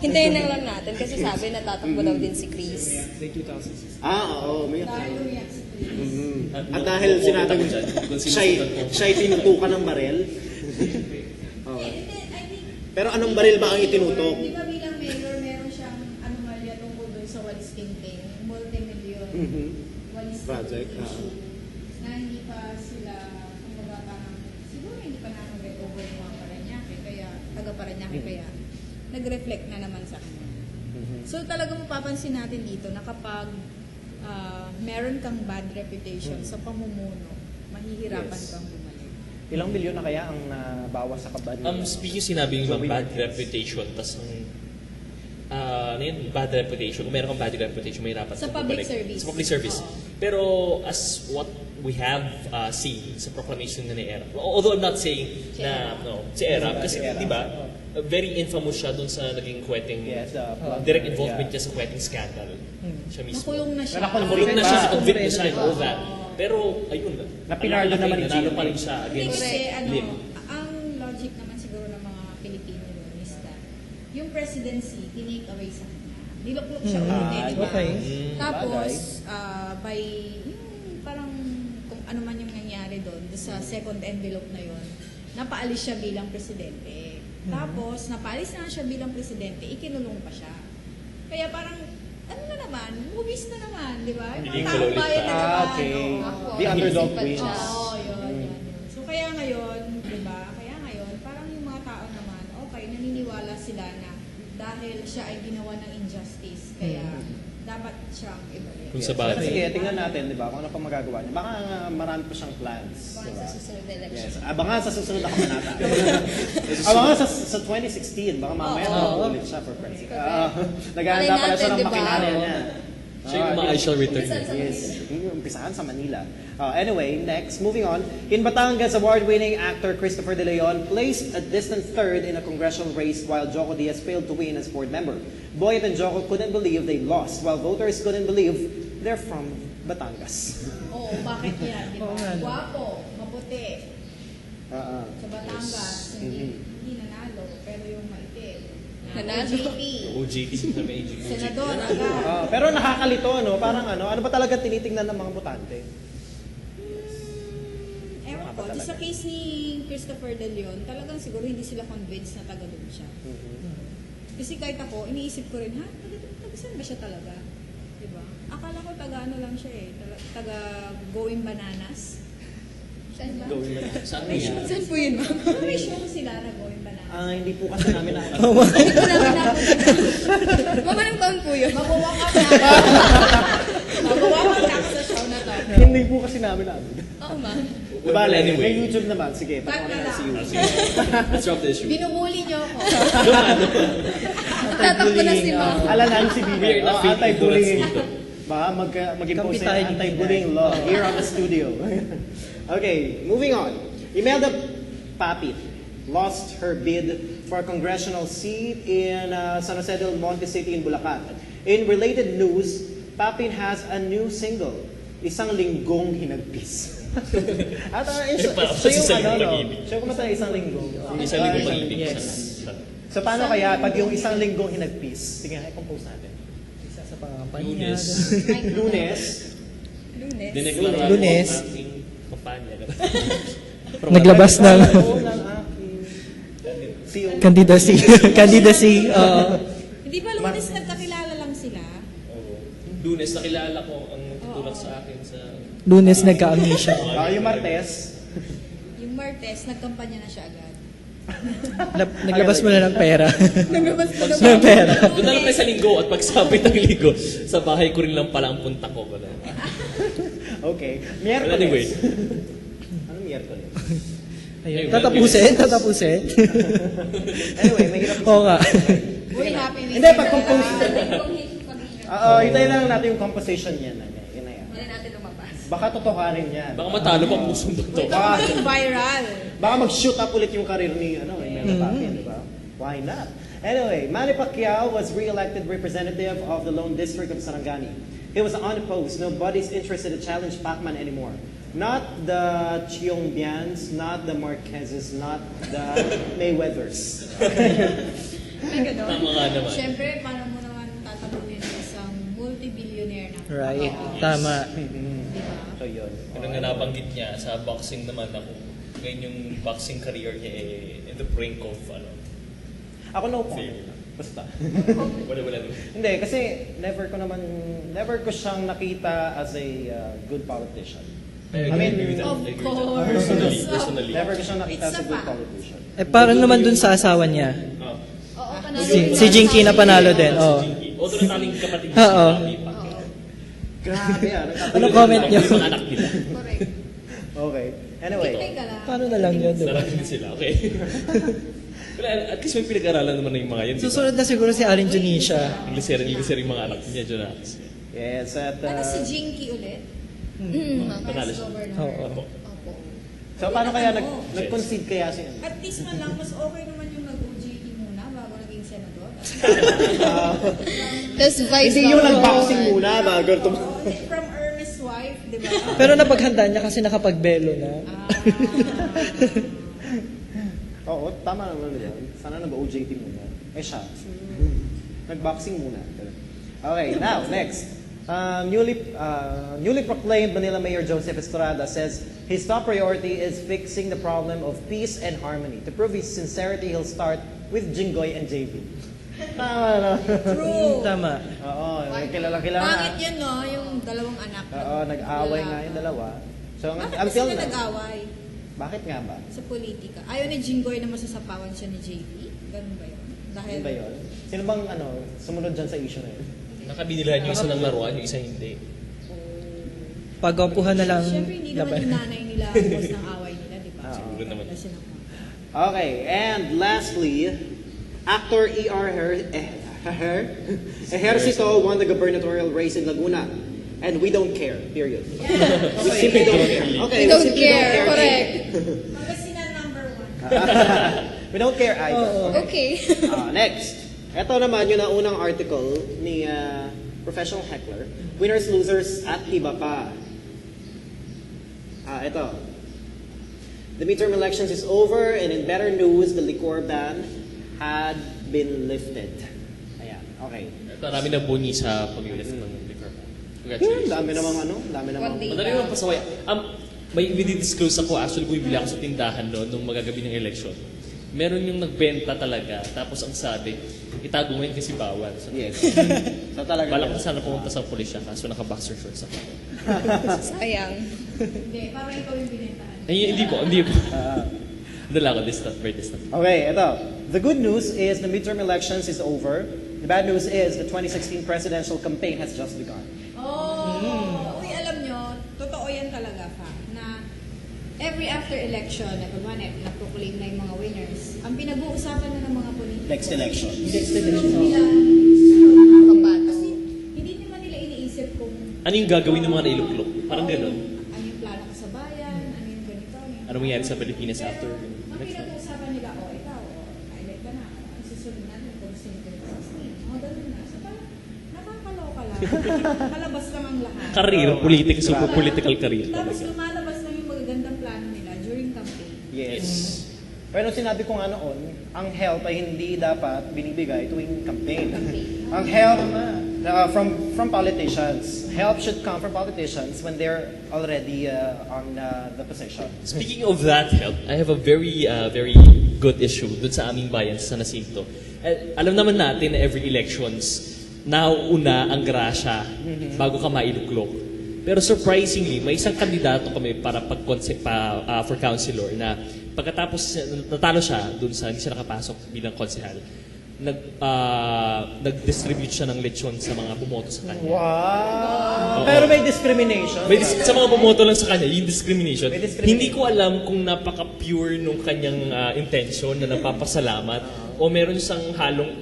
Hintayin na lang natin kasi sabi natatakbo daw din si Chris. Like 2006. Oo. May Dahil umiyak si Chris. At dahil sinabing siya'y tinutukan ng barel. Oo. Hindi, I think, Pero anong baril ba ang itinutok? di ba bilang mayor, meron siyang anomalya tungkol doon sa walis tingting, multi-million walis Project, tingting issue, na hindi pa sila, kumbaga parang, siguro hindi pa nakag-get over yung mga Parañaque, kaya, taga-Parañaque, kaya, nag-reflect na naman sa kanya. So talaga mapapansin natin dito na kapag meron kang bad reputation sa pamumuno, mahihirapan Yes. kang bumalik. Ilang milyon na kaya ang nabawas sa kaban ni Speaking sinabi yung Joey bad Marquez. reputation, tas ang ano yun, bad reputation. Kung meron kang bad reputation, may dapat Sa kang public bumalik. service. Sa public service. Oo. Pero as what we have seen sa proclamation na ni Erap, although I'm not saying na si Erap, kasi Si Erap. di ba, very infamous siya dun sa naging kweteng, Yes, plumber, direct involvement yeah. niya sa kweteng scandal. Siya mismo. Nakulong na siya. Nakulong na siya, Ah, convict na siya and all that. Pero, ayun, Napinardo naman ni nanalo GMA. pa rin siya Hindi against kasi Lim. ang logic naman siguro ng mga Pilipino doon is that yung presidency, tinake away sa kanya. Niluklok siya ulit, di ba? okay. Tapos, by, yung parang kung ano man yung nangyari doon, sa second envelope na yon, napaalis siya bilang presidente. Tapos, napaalis na siya bilang presidente, ikinulong pa siya. Kaya parang, ano na naman, movies na naman, di ba? Yung Hindi mga ko taong ulit bayan na Ah, naman. okay. oo. The underdog Isipan wins. siya. Oo, yun. So, kaya ngayon, di ba? Kaya ngayon, parang yung mga tao naman, okay, naniniwala sila na dahil siya ay ginawa ng injustice, kaya dapat siyang ibalik. Kung sa Pero bagay. sige, tingnan natin, di ba, kung ano pa magagawa niya. Baka marami pa siyang plans. Abangan Di ba? sa susunod na election. Yes. Abangan sa susunod na kabanata. Abangan sa 2016. Baka mamaya ulit siya for president. Nag-aanda pala siya ng Malay natin, di ba? makinarya niya. Siya yung I shall return. Yes. Yung umpisahan sa Manila. Anyway, next, moving on. In Batangas, award-winning actor Christopher De Leon placed a distant third in a congressional race while Joco Diaz failed to win as board member. Boyet and Joco couldn't believe they lost, while voters couldn't believe they're from Batangas. Oo, bakit yan, di ba? Oo nga, no. Guwapo, maputi, Ah, sa Batangas, hindi nanalo, pero yung maitim, Nanalo. OJP, OJT, sabi AJP. senador, agad. Pero nakakalito, no? Parang ano ba talaga tinitingnan ng mga botante? Ewan ko, talaga. sa case ni Christopher De Leon, talagang siguro hindi sila convinced na taga doon siya. Kasi kahit ako, iniisip ko rin, taga saan ba siya talaga? Diba? Akala ko taga ano lang siya eh, taga Going Bananas. Saan ba? Gawin na. Saan mo yan? Saan po yun, ma'am? May show sila na Going Bananas. Hindi po kasi namin na. Hindi ko namin Mama, anong taon po yun? Mabuwakap na. Mabuwakap na ako sa show na to. Hindi po kasi namin na. Oo, ma'am. Diba, Anyway. may YouTube naman. Sige, Back patuloy na na si lang. you. Let's drop the issue. Binumuli niyo ako. Tatakbo na si ma'am. Alanan si Bibi. We're not fake Anti-bullying. ignorance dito. Baka mag-impose Kampi tayo ng dito. anti-bullying law here on the studio. Okay, moving on. Imelda Papit lost her bid for a congressional seat in San Jose del Monte City in Bulacan. In related news, Papit has a new single, Isang Linggong Hinagpis. At Parang siya yung isang ano, no? pag-ibig. Siya yung kumanta Isang Linggong. Isang linggo pag-ibig. Yes. So paano kaya pag yung Isang Linggong Hinagpis? Sige, i-compose natin. Isa sa pangampanya. Lunes. Lunes. Lunes. Dineklara ko Lunes. ang aking kampanya. Naglabas ng Oo, ng aking CEO. candidacy. Candidacy. Hindi ba Lunes nagkakilala lang sila? Oo. Lunes, nakilala ko ang tutulak sa akin sa... Lunes nagka-amnesia. Yung Martes. Yung Martes, nagkampanya na siya agad. Naglabas mo na ng pera. Naglabas ko na ng pera. Doon na lang tayo sa linggo at pagsapit ng linggo, sa bahay ko rin lang pala ang punta ko. Wala. Okay. Miyerkules. Anyway. Anong Miyerkules? Ayun. Tatapusin. Anyway, mahirap. Oo nga. Uy, happy weekend. Hindi, pag-compose. Wala Hintayin lang natin yung composition niya. Yun na yan. natin lumabas. Baka totohanin yan. Baka matalo pa pusong Uy, totoo. baka maging viral. Baka mag-shoot up ulit yung karir ni Imelda Papit, di ba? Why not? Anyway, Manny Pacquiao was re-elected representative of the Lone District of Sarangani. He was unopposed. Nobody's interested to challenge Pacman anymore. Not the Chiongbians, not the Marquezes, not the Mayweathers. May gano'n. Tama nga naman. Siyempre, paano mo naman tatabulin ng isang multi-billionaire na Right. Oo. Tama. Diba? So yun. Pero nga nabanggit niya, sa boxing naman ako, ngayon yung boxing career niya in the brink of, Ako no comment. Basta. wala. Hindi, kasi never ko siyang nakita as a good politician. I mean, agree with that. Of I agree with that. course. Personally. Never ko siyang nakita It's as a a good fact. politician. Parang naman dun sa asawa niya. Ah. Oo, panalo Si Jinky na panalo din. Si Oh. Jinky. Although nataling kapatid niya Oo. si Manny Pacquiao. Grabe ah. Ano comment niyo? Yung mga anak nila. Correct. Okay. Anyway, Hintay ka lang. Paano na lang yun, di ba? Sarap din sila, okay? Well, at least may pinag-aralan naman na yung mga yun. di ba? Susunod na siguro si Alin Janisha. Ingliserin yung mga anak niya, Jonas. yes, at Ano si Jinky ulit? Panalo Vice siya. Governor. Oo. Opo. so paano kaya Oo. nag-concede kaya si At least man lang, mas okay naman yung nag-OJT muna bago naging senador. Tapos vice Hindi yung governor. nag-boxing muna bago tum... Oo, from Ernest's wife, di ba? Pero napaghandaan niya kasi nakapagbelo na. Oo, tama naman yun. Sana nag-OJT muna. Siya. Nag-boxing muna. Okay, now, next. Newly proclaimed Manila Mayor Joseph Estrada says his top priority is fixing the problem of peace and harmony. To prove his sincerity, he'll start with Jinggoy and JB. Tama, no? True. Tama. Oo, kilala-kilala. Pangit yun, no? Yung dalawang anak. Oo, nag-away nga yung dalawa. So, Bakit ba until sila now. nag-away Bakit nga ba? sa politika? Ayaw ni Jinggoy na masasapawan siya ni JP? Ganun ba yun? Dahil, Ano ba yun? Sino bang sumunod dyan sa issue na yun? Nakabinilan yung isa ng laruan, yung isa hindi. Pagwampuhan na lang. Siyempre, hindi naman yung nanay nila ang boss ng away nila, di ba? Siguro naman. Wala silang- Okay, and lastly, actor Ejercito won the gubernatorial race in Laguna. And we don't care, period. We simply don't care. Okay, We don't care, correct. Pangasinan number 1. We don't care either. Okay. Next. Ito naman yung naunang article ni Professional Heckler. Winners, losers at iba pa. Ito. The midterm elections is over and in better news, the liquor ban had been lifted. Ayan, okay. Marami na buni sa pag-lift ng liquor. Dami Congratulations. namang One day. Madali naman pasaway. May disclose ako, actually kung bibili ako sa tindahan no, nung magagabi ng election. Meron yung nagbenta talaga, tapos ang sabi, itago mo yun kasi bawal. So, Yes. So talaga. bala ko sana pumunta sa pulisya, kaso naka-boxer shorts ako. Sayang. Hindi, parang ikaw yung binentahan. Ay, hindi po. Dala ko, this not very distant. Okay, ito. The good news is the midterm elections is over. The bad news is the 2016 presidential campaign has just begun. Uy, alam nyo, totoo yan talaga pa, na every after election, nag-proclaim na yung mga winners, ang pinag-uusapan na ng mga politiko. Next election. Pambato. Kasi hindi naman nila iniisip kung Ano yung gagawin ng mga nailuklok? Parang gano'n. ano yung plano ko sa bayan, ano yung ganito. Ano mangyari sa Pilipinas after Ang next time? pinag-uusapan nila, ikaw, na-elect ka na, ang susunod natin kung sino 2016. Ganun na. So parang nakakaloka lang. Kalabas lang ang lahat. Career, super political career Tapos talaga. lumalabas lang yung magagandang plano nila during campaign. Yes. Pero sinabi ko nga noon, ang help ay hindi dapat binibigay tuwing campaign. Ang help from politicians. Help should come from politicians when they're already on the position. Speaking of that help, I have a very good issue dun sa aming bayan sa San Jacinto. Alam naman natin na every elections, nauuna ang grasya bago ka mailuklok. Pero surprisingly, may isang kandidato kami para for councilor na pagkatapos natalo siya dun sa hindi siya nakapasok bilang konsehal, nag-distribute siya ng lechon sa mga bumoto sa kanya. Wow! Pero may discrimination. Sa mga bumoto lang sa kanya, yung discrimination. May discrimination. Hindi ko alam kung napaka-pure nung kanyang intention na nagpapasalamat o meron siyang halong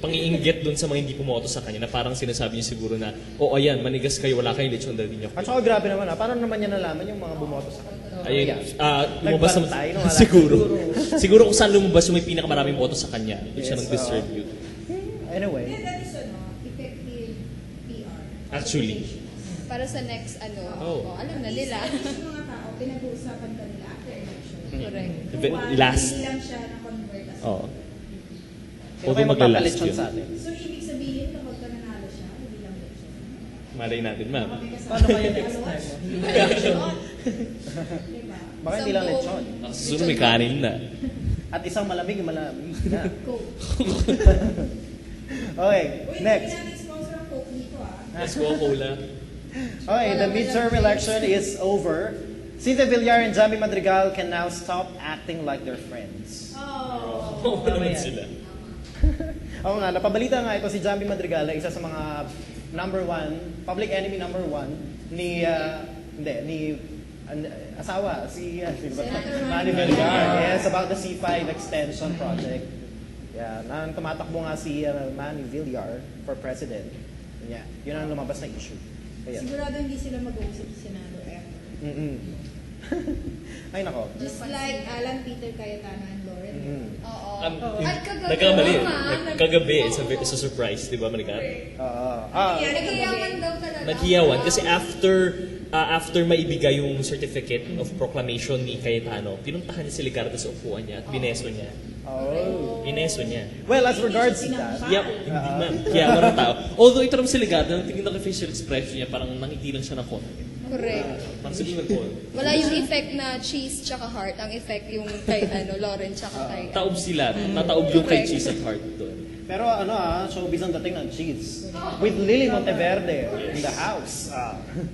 pang-iinggit dun sa mga hindi pumoto sa kanya na parang sinasabi niya siguro na, ayan, manigas kayo, wala kayong lechon, dahil niyo. At saka grabe naman paano naman niya nalaman yung mga bumoto sa kanya? Ayun, lumabas naman. Nagbantay nung wala. Siguro kung saan lumabas yung may pinakamaraming boto sa kanya, doon siya Yes, nag-distribute. Anyway. That is effective PR. Actually. Para sa next Oh. alam na nila. At least yung mga tao, pinag-uusapan ka nila after election. Correct. Last. Hindi lang siya na-convert as Oo. Sino Although kayo maglalast magpapalechon yun. sa atin? So, ibig sabihin, kapag ka nanalo siya, hindi lang election. Malay natin, ma'am. Kami kasama. Paano kaya next time? Diba? Baka hindi lang lechon. Ang susunod may kanin na. At isang malamig na. Coke. Okay, Uy, next. hindi natin sponsor ang Coke dito Let's go, Cola. Okay, the midterm election is over. Cynthia Villar and Jamie Madrigal can now stop acting like their friends. Oh. Oo naman sila. Oo nga, napabalita nga ito si Jamie Madrigal, isa sa mga public enemy number one ni asawa, si sino ba? Senator Manny Manny Villar. Villar. Yes, about the C5 extension project. Yeah, nang tumatakbo nga si Manny Villar for president. Yeah, yun ang lumabas na issue. Kaya, Sigurado hindi sila mag-uusap sa Senado ever. mm Ay nako. Just like Alan Peter Cayetano and Lauren. Oo. Nagkamali. At kagabi naman. Kagabi, it's a surprise, di ba, Manicar? Naghiyawan daw talaga. Naghiyawan kasi after maibigay yung certificate of proclamation ni Cayetano, pinuntahan niya si Ligarda sa upuan niya at bineso niya. Oh. Bineso niya. Well, as regards to that, Yep, hindi man. Hiyawan ng tao. Although ito naman si Ligarda, nang tingin ng facial expression niya, parang nangiti lang siya ng konti. Correct. Parang siguro nag-call. Wala yung effect na cheese tsaka heart. Ang effect yung kay Lauren tsaka kay... Taob sila. Tataob yung kay Cheese at Heart doon. pero showbiz ang dating ng cheese. With Lily Monteverde in the house.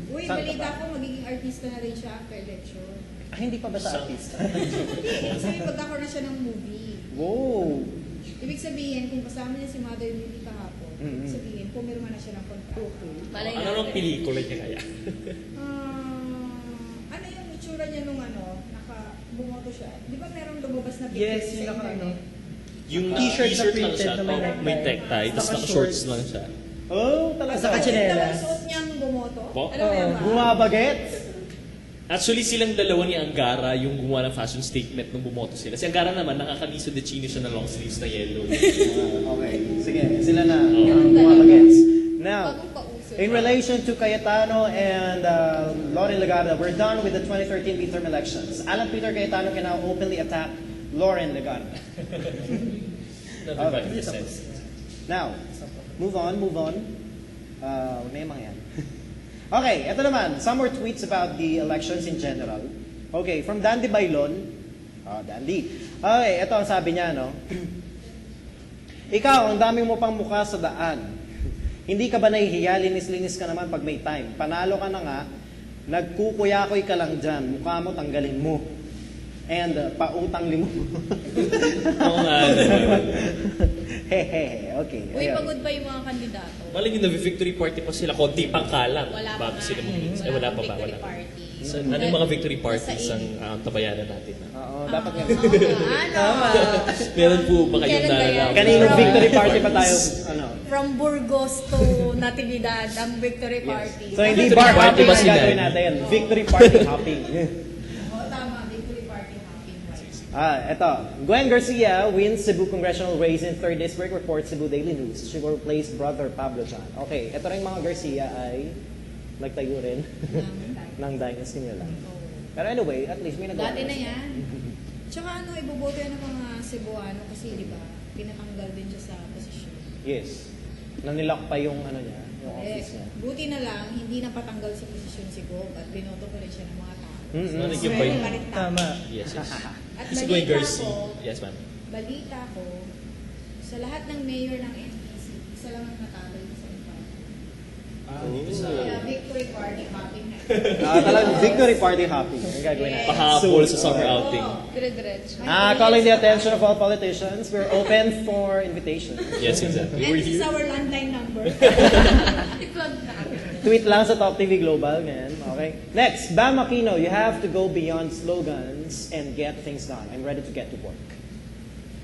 Uy, balita ko magiging artista na rin siya after election. Hindi pa ba sa artista? Hindi, kasi magkakaroon na siya ng movie. Wow! Ibig sabihin, kung kasama niya si Mother Lily kahapon, ibig sabihin, pumirma na siya ng kontrata. Malay Ano nung pelikula niya kaya? Ano yung itsura niya nung bumoto siya? Di ba merong lumabas na picture Yes, sa yung naka internet? Yung T-shirt na lang printed siya, na may necktie. may necktie, tapos Saka naka-shorts shorts. lang siya. Oh, talaga. Saka Ito chinelas. ang suot niyang bumoto? Po? Alam mo yan ba? Bumabagets? Actually, silang dalawa ni Angara yung gumawa ng fashion statement nung bumoto sila. Si Angara naman, nakakaniso de chino siya na long sleeves na yellow. Okay, sige. Sila na ang bumabagets. Now, Bagong pauso. in relation to Cayetano and Lauren Legarda, we're done with the 2013 midterm elections. Alan Peter Cayetano can now openly attack Lauren Legarda. Never back in the sense. Now, move on. Huwag na yung mga yan. Okay, ito naman. Some more tweets about the elections in general. Okay, from Dandy Bailon. Dandy. Okay, ito ang sabi niya, no? Ikaw, ang dami mo pang mukha sa daan. Hindi ka ba nahihiya? Linis-linis ka naman pag may time. Panalo ka na nga, nagkukuyakoy ka lang dyan. Mukha mo, tanggalin mo. And pautang limo. Oo nga, naman. Hehehe, okay. Uy, Ayun. pagod pa yung mga kandidato. Maling yung victory party pa sila, konti pang kalang. Wala pa Bago nga. sila mag-mix. Ay, wala pa ba? Victory Wala pa. party. So, ano yung mga victory parties ang tabayanan natin? Oo, dapat nga. Meron po ba kayong Kailan ba yan? nalalaman? Kaninong victory party pa tayo? Ano? From Burgos to Natividad, ang victory party. So hindi Victory bar party hopping ba ang sila? gagawin natin. Victory party hopping. Oo, tama, victory party hopping. Eto. Gwen Garcia wins Cebu congressional race in 3rd District, reports Cebu Daily News. She will replace brother Pablo Jan. Okay, eto rin mga Garcia ay nagtayo rin ng dynasty nila. Pero anyway, at least may nagawa. Dati na yan. Tsaka iboboto yan ng mga Cebuano kasi di ba, pinatanggal din siya sa posisyon. Yes. Nanilak pa yung niya, yung office niya. Buti na lang, hindi napatanggal sa posisyon si Gob at binoto pa rin siya ng mga tao. Mm-mm. Ano yung Swerte ba- pa rin tao. Tama. Yes, yes. At Si Gwen balita Garcia. ko, Yes, ma'am. balita ko, sa lahat ng mayor ng NPC, isa lang ang natalo sa iba. Kaya victory party hopping na. Talagang victory party hopping. Ang gagawin natin. Pahabol sa summer outing. Dire-diretso. Calling the attention of all politicians, we're open for invitation. Yes, exactly. And We're this is here. our landline number. I-plug na. Tweet lang sa Top TV Global, man. Okay? Next, Bam Aquino, you have to go beyond slogans and get things done. I'm ready to get to work.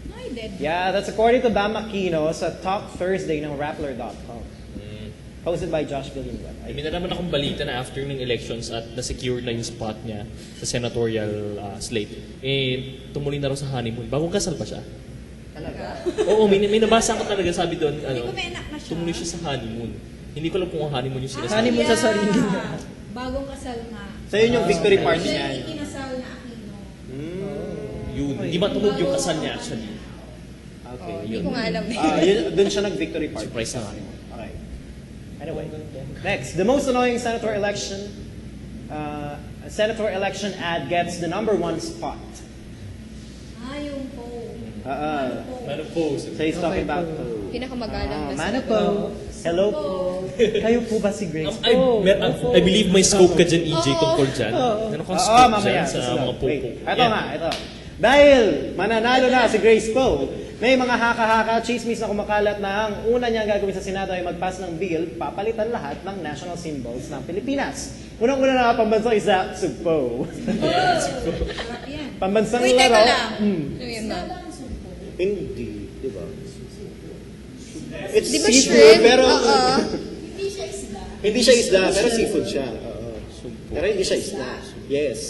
No, I did. Yeah, that's according to Bam Aquino sa Talk Thursday ng Rappler.com. Hosted by Josh Villanueva. May nalaman akong balita na after ng elections at na-secure na yung spot niya sa senatorial slate, tumuloy na raw sa honeymoon. Bagong kasal pa siya. Talaga. Oo, may nabasa ko talaga, sabi doon, Hindi ko may anak na siya. tumuloy siya sa honeymoon. Hindi ko alam kung ang honeymoon yung sinasabi. Honeymoon sa sarili niya. Bagong kasal nga. So yun yung victory party Siya niya. yung ikinasal na Aquino. Yun, hindi matulog yung kasal niya actually. Okay. Hindi ko nga alam. Doon siya nag-victory party. Surprise naman. Okay. Anyway, next, the most annoying senator election ad gets the #1 spot. Yung po. Ano post? So he's talking about Pinakamagalang na Mano senador. po. Hello po. Kayo po ba si Grace? I believe may scope ka dyan, EJ, tungkol dyan. Meron kang scope mamaya. dyan sa mga Wait, popo. ito nga, ito. Dahil mananalo na si Grace Poe, may mga haka-haka, chismis na kumakalat na ang una niyang gagawin sa Senado ay mag-pass ng bill, papalitan lahat ng national symbols ng Pilipinas. Unang-una na pambansang isa, Sugpo. Sarap yan. Pambansang Uy, teka laro. lang. Hmm. Ano yun, ma'am? Hindi, di ba? It's Di ba seafood, shrimp? pero... Oo. Hindi siya isda. Hindi siya isda, pero seafood siya. Oo. Pero hindi siya isda. Yes.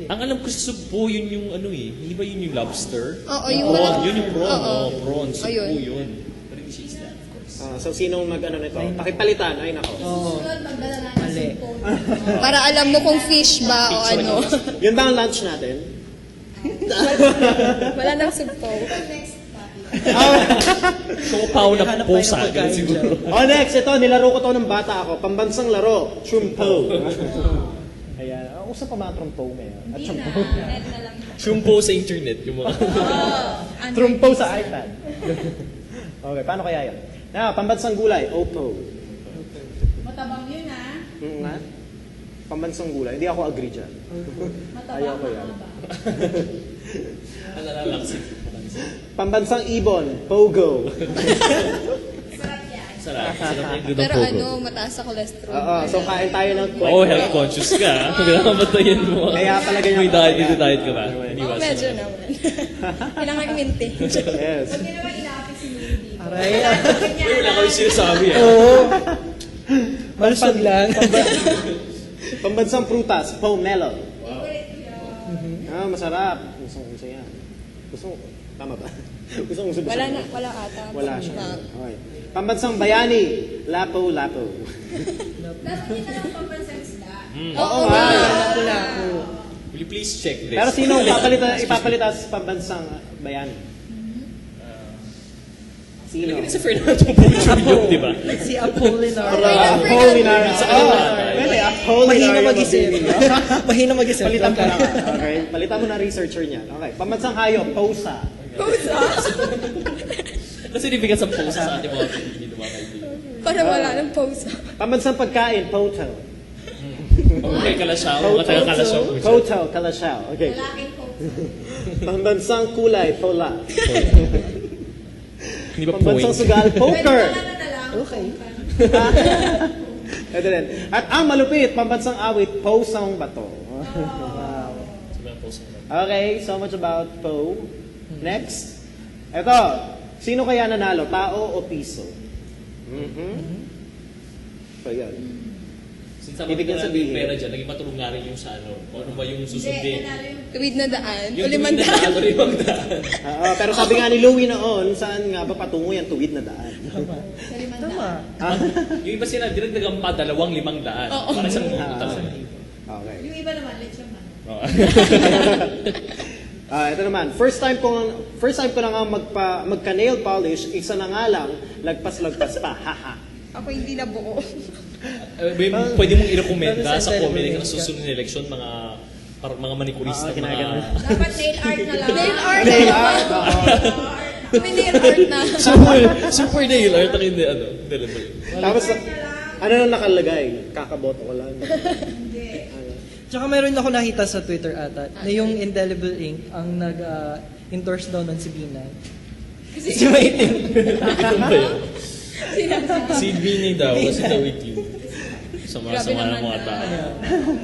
Ang alam ko sa Sugpo, yun yung ano eh. Hindi ba yun yung lobster? Oo, yung prawn. walang- Yun yung prawn. Oo. Oh, prawn. Sugpo Ayun. yun. Pero hindi siya isda, of course. So sinong mag-ano nito? Pakipalitan, ay nako. Oo. Susunod, magdala na ng Mali. sumpo. Para alam mo kung fish ba o ano. Yun ba ang lunch natin? Wala nang sugpo. Next topic. Siopaw na Hanap tayo ng pusa. pagkain Ganun siguro. Oh, next, ito, nilaro ko to ng bata ako. Pambansang laro, Chumpo. Ayan, usa pa mga trumpo ngayon. At Hindi na. chumpo. Net na lang. Sumpo sa internet. Yung mga... Trumpo sa iPad. Okay, paano kaya yan? Now, pambansang gulay, Oppo. Matabang yun ah. Nga? Pambansang gulay, hindi ako agree dyan. Matabang Ayaw ko yan. mahaba. Ano na lang si... Pambansang ibon, Pogo. Sarap yan. Sarap. Sarap yung doon Pero pogo. ano, mataas sa cholesterol. Oo, so kain tayo ng kwek. Oh, health conscious ka. Kailangan matayin mo. Kaya pala ganyan May ka diet, kaya. dito diet ka ba? Oo, Iniwasan medyo mo. naman. Kailangan i-maintain. Yes. Huwag niyo naman inaapit si Louie dito. Aray. Uy, wala kami sinasabi eh. Oo. Malusog lang. Pambansang prutas, pomelo. Favorite ko yan. Ah, masarap. Gusto ko yan. Gusto mo, tama ba? Gusto mo Wala na, wala ata. Wala siya. Ah. Okay. Pambansang bayani, lapo-lapo. Dapat yun na lang pambansang isda. Oo nga. Lapu-lapu. Will you please check this? Pero sino ang ipapalitan sa pambansang bayani? Sino? Sa Fernando Pocho, di ba? Si Apolinar. Apolinar. Pwede, Apolinar. Mahina yung mag-isip. mabibili. Mahina mag-isip. Palitan mo na. Okay. Palitan mo na researcher niyan. Okay. Pambansang hayop, Posa. Kasi nibigyan sa posa sa ating mga Pilipino, mga kaibigan. Para wala ng pause. Pambansang pagkain, Poto. Okay, Kalasyaw. Mga taga Kalasyaw. Poto, Kalasyaw. Okay. Lalaking coat. Pambansang kulay, Pola. Hindi ba Pambansang point? sugal, Poker. Pwede na lang. Okay. Ito din. At ang malupit, pambansang awit, Posang Bato. Sabi ng posa. Okay, so much about Po. Next. Ito, sino kaya nanalo? Tao o piso? So yan. Since Ibig ibig niya na sabihin. yung pera dyan, naging matulong nga rin yung sa ano. Kung ano ba yung Hindi, susundin. nanalo yung Tuwid na daan. O Yung limandaan. o limandaan. Oo, pero sabi nga ni Louie noon, saan nga ba patungo yan? Tuwid na daan. sa limandaan. Tama. Yung iba sila, dinagdagan pa 2,500. Para isang minuto talaga. Okay. Yung iba naman, lechon man. Oo. Ito naman, first time ko na nga magka-nail polish, isa na nga lang, lagpas-lagpas pa, haha. Ako hindi na buo. Pwede mong i-recommenda Pero sa sa comment delivery ng susunod na election, mga manikurista, Oo, ginagano. Dapat nail art na lang. Nail art. Nail art, oo. May nail art na. super nail art ang hindi, ano, delivery. Tapos, ano nang nakalagay? Kakaboto ko lang. Hindi. Tsaka meron ako nakita sa Twitter ata na yung Indelible Ink ang nag-endorse daw ng si Binay. Si Maitin. Ito ba yun? Si Vinny daw, kasi daw with you. Sama-sama ng mga tao.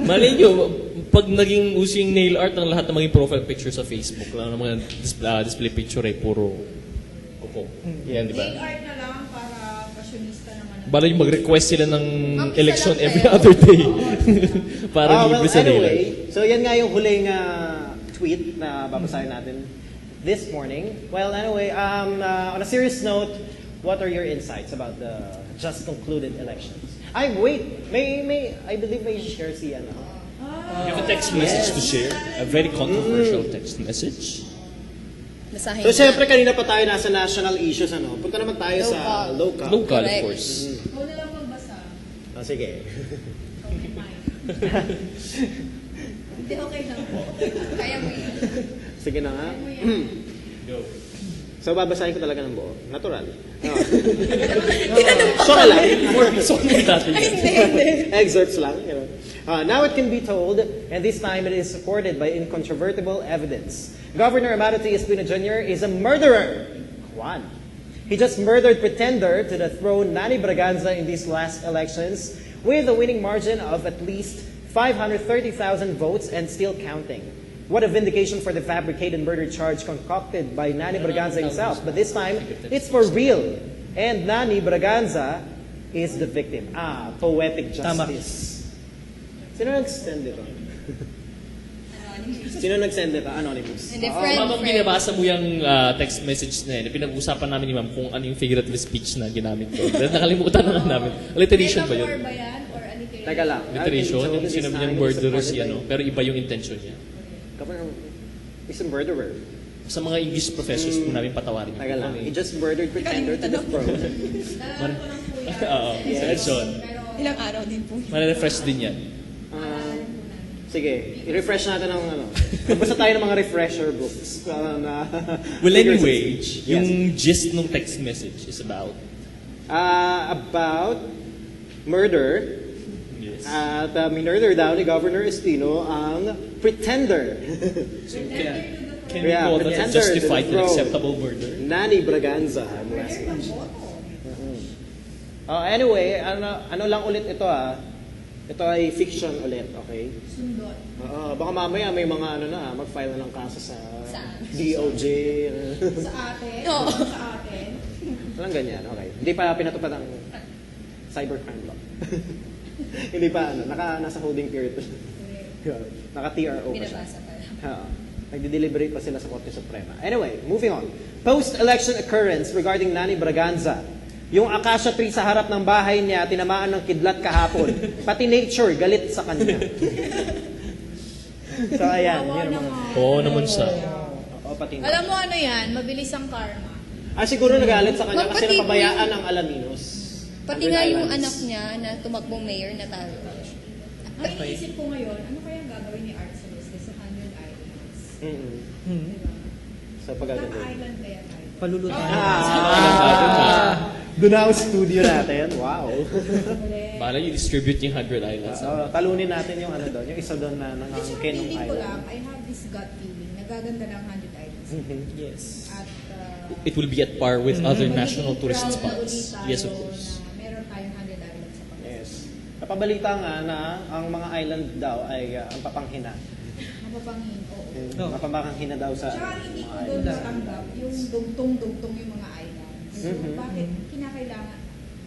Malay nyo, pag naging uso yung nail art ng lahat ng maging profile picture sa Facebook, lang ng mga display picture ay puro kuko. Yan, di ba? Nail art na lang para fashionista naman. Bala yung mag-request sila ng Ma'am, isa election lang every kayo. other day. Para libre sa nail art. anyway, so yan nga yung huling tweet na babasahin natin this morning. Well, anyway, on a serious note, what are your insights about the just concluded elections? Wait, I believe may share si ano. You have a text message to share? A very controversial text message? Basahin So, na. syempre, kanina pa tayo nasa national issues, ano? Punta naman tayo sa local. Local, of Correct. course. Ikaw na lang magbasa. Sige. Okay, fine. Hindi, okay lang po. Kaya mo yun. Sige na nga. Go. So, babasahin ko talaga ng buo. Natural. So ka lang. Song dati. Excerpts lang. You know. Now it can be told, and this time it is supported by incontrovertible evidence. Governor Amado T. Espino Jr. is a murderer. Juan. He just murdered pretender to the throne Nani Braganza in these last elections with a winning margin of at least 530,000 votes and still counting. What a vindication for the fabricated murder charge concocted by Nani Braganza himself. But this time, it's for real. And Nani Braganza is the victim. Poetic Tama. justice. Sino nag-send ito? Sino nag-send ito? Anonymous. And the Habang friend. binabasa mo yung text message na yun, pinag-usapan namin ni ma'am kung ano yung figurative speech na ginamit ko. Dahil nakalimutan na lang namin. Alliteration ba yun? Metaphor ba yan? Or alliteration? Teka lang. Alliteration? So, Yung this sinabi is niyang Nani was murderer si supported ano, by- pero iba yung intention niya. Governor is a murderer. Sa mga English professors po namin patawarin niyo. Teka lang. He just murdered pretender to the throne. Nalaman ko lang po yan. Oo, intention. Pero, Ilang araw din po. Mare-refresh din yan. Sige, i-refresh natin ng ano. Magbasa tayo ng mga refresher books. Na Well, anyway, Yes. yung gist ng text message is about About murder. yes. At minurder daw ni Governor Espino ang pretender. So, can we Yeah, call that a pretender to the justified and throne. acceptable murder? Nani Braganza. ang last name. Anyway, ano lang ulit ito Ito ay fiction ulit, okay? sundot. Baka mamaya may mga mag-file na ng kaso sa Saan? DOJ. Sa atin. Oo. Sa atin. Walang ganyan, okay. Hindi pa pinatupad ang cybercrime law. Hindi pa, nasa holding period. Naka-TRO pa siya. Binabasa pa lang. Nagde-deliberate pa sila sa Korte Suprema. Anyway, moving on. Post-election occurrence regarding Nani Braganza. Yung acacia tree sa harap ng bahay niya, tinamaan ng kidlat kahapon. Pati nature, galit sa kanya. So, ayan. Yun ang mga... Oo naman siya. Oo, pati Alam mo ano yan? Mabilis ang karma. siguro nagalit sa kanya kasi Magpati- napabayaan ang Alaminos. Pati Hundred nga yung Islands. anak niya na tumakbong mayor na talo. Ang iniisip ko ngayon, ano kaya ang gagawin ni Art Celeste sa 100 Islands? Diba? Sa pagaganda. Naka-island kaya tayo. Palulutan. Doon na ang studio natin. Wow. Bala you distribute yung 100 islands. Talunin natin yung doon, yung isa doon na Kasi nangangkin ng feeling ko lang, island. I have this gut feeling, nagaganda ng 100 Islands. Yes. At It will be at par with other national magiging tourist proud na ulit spots. tayo Yes, of course. Na meron tayong 100 Islands sa Pangasinan. Yes. Napabalita nga na ang mga island daw ay ang papanghina. Mapapangin, oo. Oh. Mapapanghina daw sa Tsaka hindi ko mga doon island. natanggap yung dugtong-dugtong yung mga islands. So, bakit kinakailangan?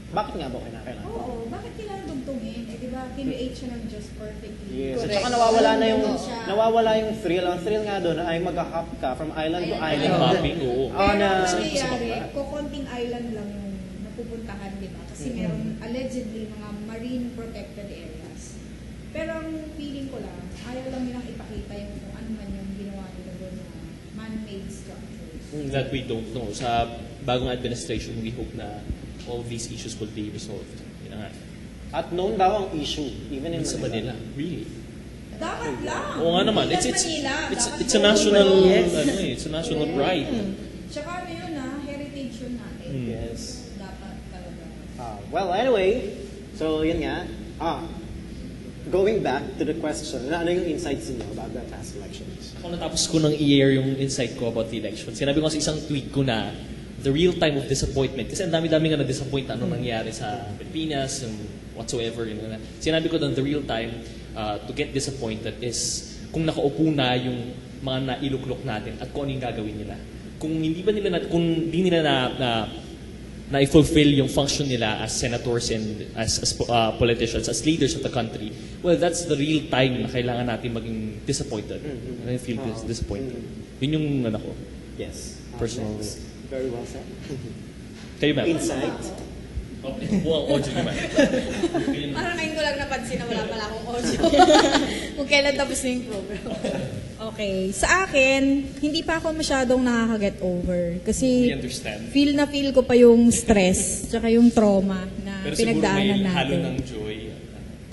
Bakit nga ba kinakailangan? Oo, bakit kailangan dugtongin? Eh, di ba, kinuate siya ng Diyos perfectly. Yes. At Correct. saka Ganun siya. nawawala yung thrill. Ang thrill nga doon ay mag-hop ka from island to Island. island. Hopping, oo. Oh, Pero na, ang nangyayari, kukunting island lang yung napupuntahan, di ba? Kasi meron allegedly mga marine protected areas. Pero ang feeling ko lang, ayaw lang nilang ipakita yung kung ano man yung ginawa nila doon na man-made structures. That we don't know. Sa bagong administration, we hope na all these issues will be resolved. Yun na nga. at known daw ang issue, even in Sa Manila. Really. Dapat lang! Oo nga naman. Hindi It's, lang it's, Manila, it's, dapat it's a buong national, mundo. it's a national pride. Tsaka ano yun heritage yun natin. Yes. Dapat talaga. Well, anyway, so yun nga. Going back to the question, ano yung insights niyo about the past elections? Ako natapos ko nang i-air yung insight ko about the election. Sinabi ko sa isang tweet ko na the real time of disappointment. Kasi ang dami-dami nga na-disappoint na ano nangyari sa Pilipinas, and whatsoever. Sinabi ko doon, the real time to get disappointed is kung nakaupo na yung mga nailuklok natin at kung ano yung gagawin nila. Kung hindi ba nila, kung di nila na i-fulfill yung function nila as senators and as politicians, as leaders of the country, well, that's the real time na kailangan natin maging disappointed. I feel disappointed. Yun yung ano ko. Yes. Personal. Yes. Very well said. Kayo, ma'am? Insight. Buwang audio niyo, ma'am. Parang ngayon ko lang napansin na wala pala akong audio. Kung kailan tapos na yung program. Okay. Sa akin, hindi pa ako masyadong nakaka-get over. We Kasi understand. feel na feel ko pa yung stress tsaka yung trauma na Pero siguro pinagdaanan may halo natin. ng joy.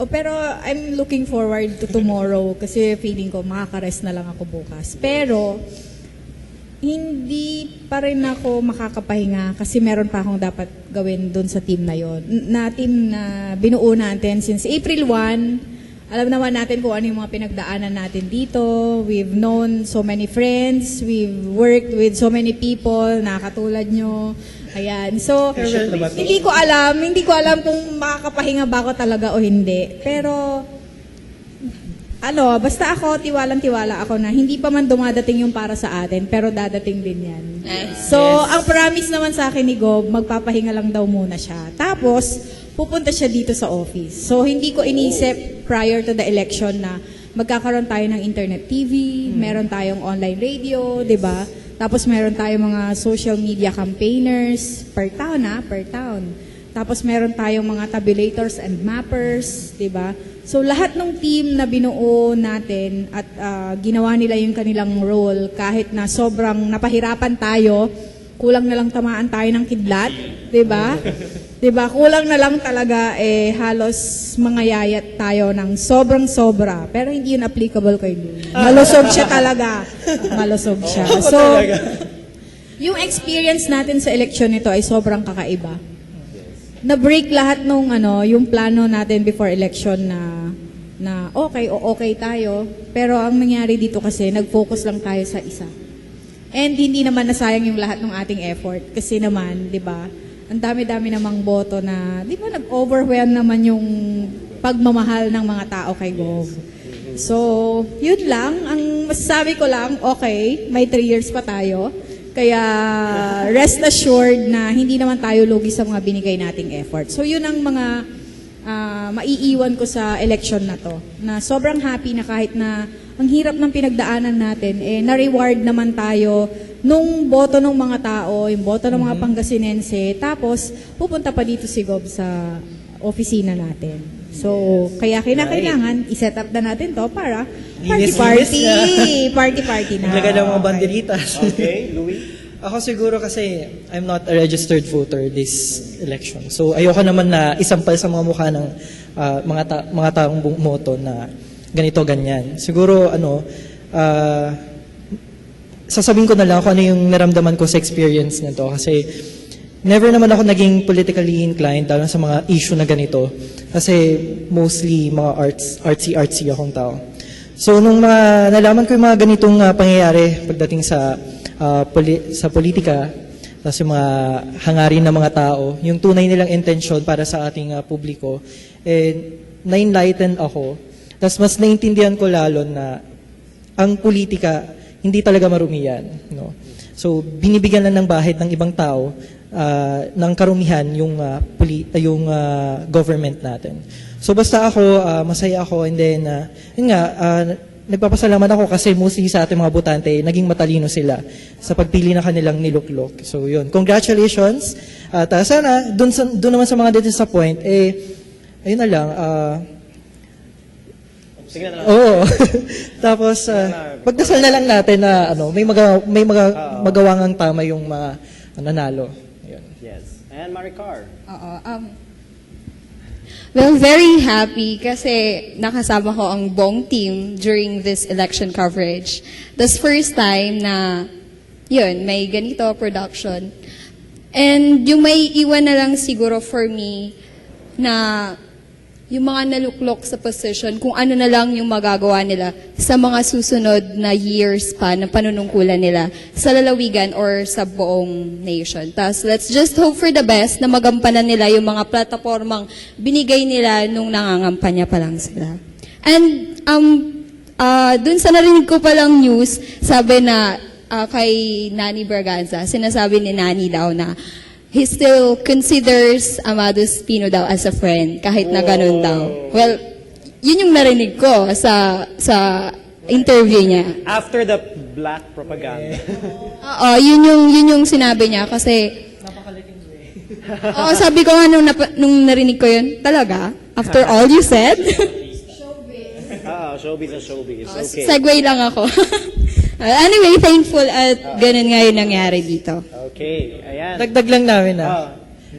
Pero I'm looking forward to tomorrow kasi feeling ko makaka-rest na lang ako bukas. Pero hindi pa rin ako makakapahinga kasi meron pa akong dapat gawin doon sa team na yon. Na team na binuo natin since April 1 alam naman natin kung ano yung mga pinagdaanan natin dito. We've known so many friends, we've worked with so many people na katulad nyo. Ayan. So, hindi ko alam kung makakapahinga ba ako talaga o hindi. Pero, basta ako, tiwalang-tiwala ako na hindi pa man dumadating yung para sa atin, pero dadating din yan. So, ang promise naman sa akin ni Gob, magpapahinga lang daw muna siya. Tapos, pupunta siya dito sa office. So, hindi ko inisip prior to the election na magkakaroon tayo ng internet TV, meron tayong online radio, di ba? Tapos, meron tayong mga social media campaigners per town. Tapos, meron tayong mga tabulators and mappers, di ba? So, lahat ng team na binuo natin at ginawa nila yung kanilang role kahit na sobrang napahirapan tayo, kulang na lang tamaan tayo ng kidlat, 'di ba? 'Di ba? Kulang na lang talaga halos mangayayat tayo ng sobrang-sobra. Pero hindi yun applicable kay Louie. Malusog siya talaga. Malusog siya. So, yung experience natin sa election nito ay sobrang kakaiba. Na-break lahat nung yung plano natin before election na okay tayo. Pero ang nangyari dito kasi nag-focus lang tayo sa isa. And hindi naman nasayang yung lahat ng ating effort. Kasi naman, di ba, ang dami-dami namang boto na, di ba, nag-overwhelm naman yung pagmamahal ng mga tao kay Gov. So, yun lang. Ang masasabi ko lang, okay, may 3 years pa tayo. Kaya, rest assured na hindi naman tayo lugi sa mga binigay nating effort. So, yun ang mga maiiwan ko sa election na to. Na sobrang happy na kahit na ang hirap ng pinagdaanan natin, na-reward naman tayo nung boto ng mga tao, yung boto ng mga Pangasinense, tapos pupunta pa dito si Gob sa opisina natin. So, kaya kinakailangan, i-set up na natin to para party-party na. Naglagay ng mga banderitas. Okay, Louie? Ako siguro kasi I'm not a registered voter this election. So ayoko naman na isampal sa mga mukha ng mga taong bumoto na ganito, ganyan. Siguro, sasabihin ko na lang kung ano yung naramdaman ko sa experience nito. Kasi, never naman ako naging politically inclined lalo sa mga issue na ganito. Kasi, mostly, mga artsy akong tao. So, nung nalaman ko yung mga ganitong pangyayari pagdating sa politika, tapos yung mga hangarin ng mga tao, yung tunay nilang intensyon para sa ating publiko, na-enlighten ako. Tapos mas naintindihan ko lalo na ang politika, hindi talaga marumi yan. No? So, binibigyan lang ng bahid ng ibang tao ng karumihan yung government natin. So, basta ako, masaya ako, and then, yun nga, nagpapasalamat ako kasi mostly sa ating mga botante, naging matalino sila sa pagpili na kanilang niluklok. So, yun. Congratulations. At sana, dun naman sa mga disappoint, ayun na lang, Sige na lang. oo. Tapos, pagdasal na lang natin na may magawangang tama yung mga nanalo. Ayun. Yes. And Maricar? Oo. Well, very happy kasi nakasama ko ang buong team during this election coverage. This first time na, yun, may ganito production. And yung may iwan na lang siguro for me na yung mga naluklok sa position, kung ano na lang yung magagawa nila sa mga susunod na years pa na panunungkulan nila sa lalawigan or sa buong nation. Tapos, let's just hope for the best na magampanan nila yung mga platapormang binigay nila nung nangangampanya pa lang sila. And, dun sa narinig ko palang news, sabi na kay Nani Braganza, sinasabi ni Nani daw na he still considers Amados Pino daw as a friend, kahit na ganun daw. Well, yun yung narinig ko sa interview niya. After the black propaganda. Oo, yun yung sinabi niya kasi oo, sabi ko nga nung narinig ko yun, talaga? After all you said? Showbiz na showbiz. Okay. Segue lang ako. Anyway, thankful at ganun nga yung nangyari dito. Okay, ayan. Dagdag lang namin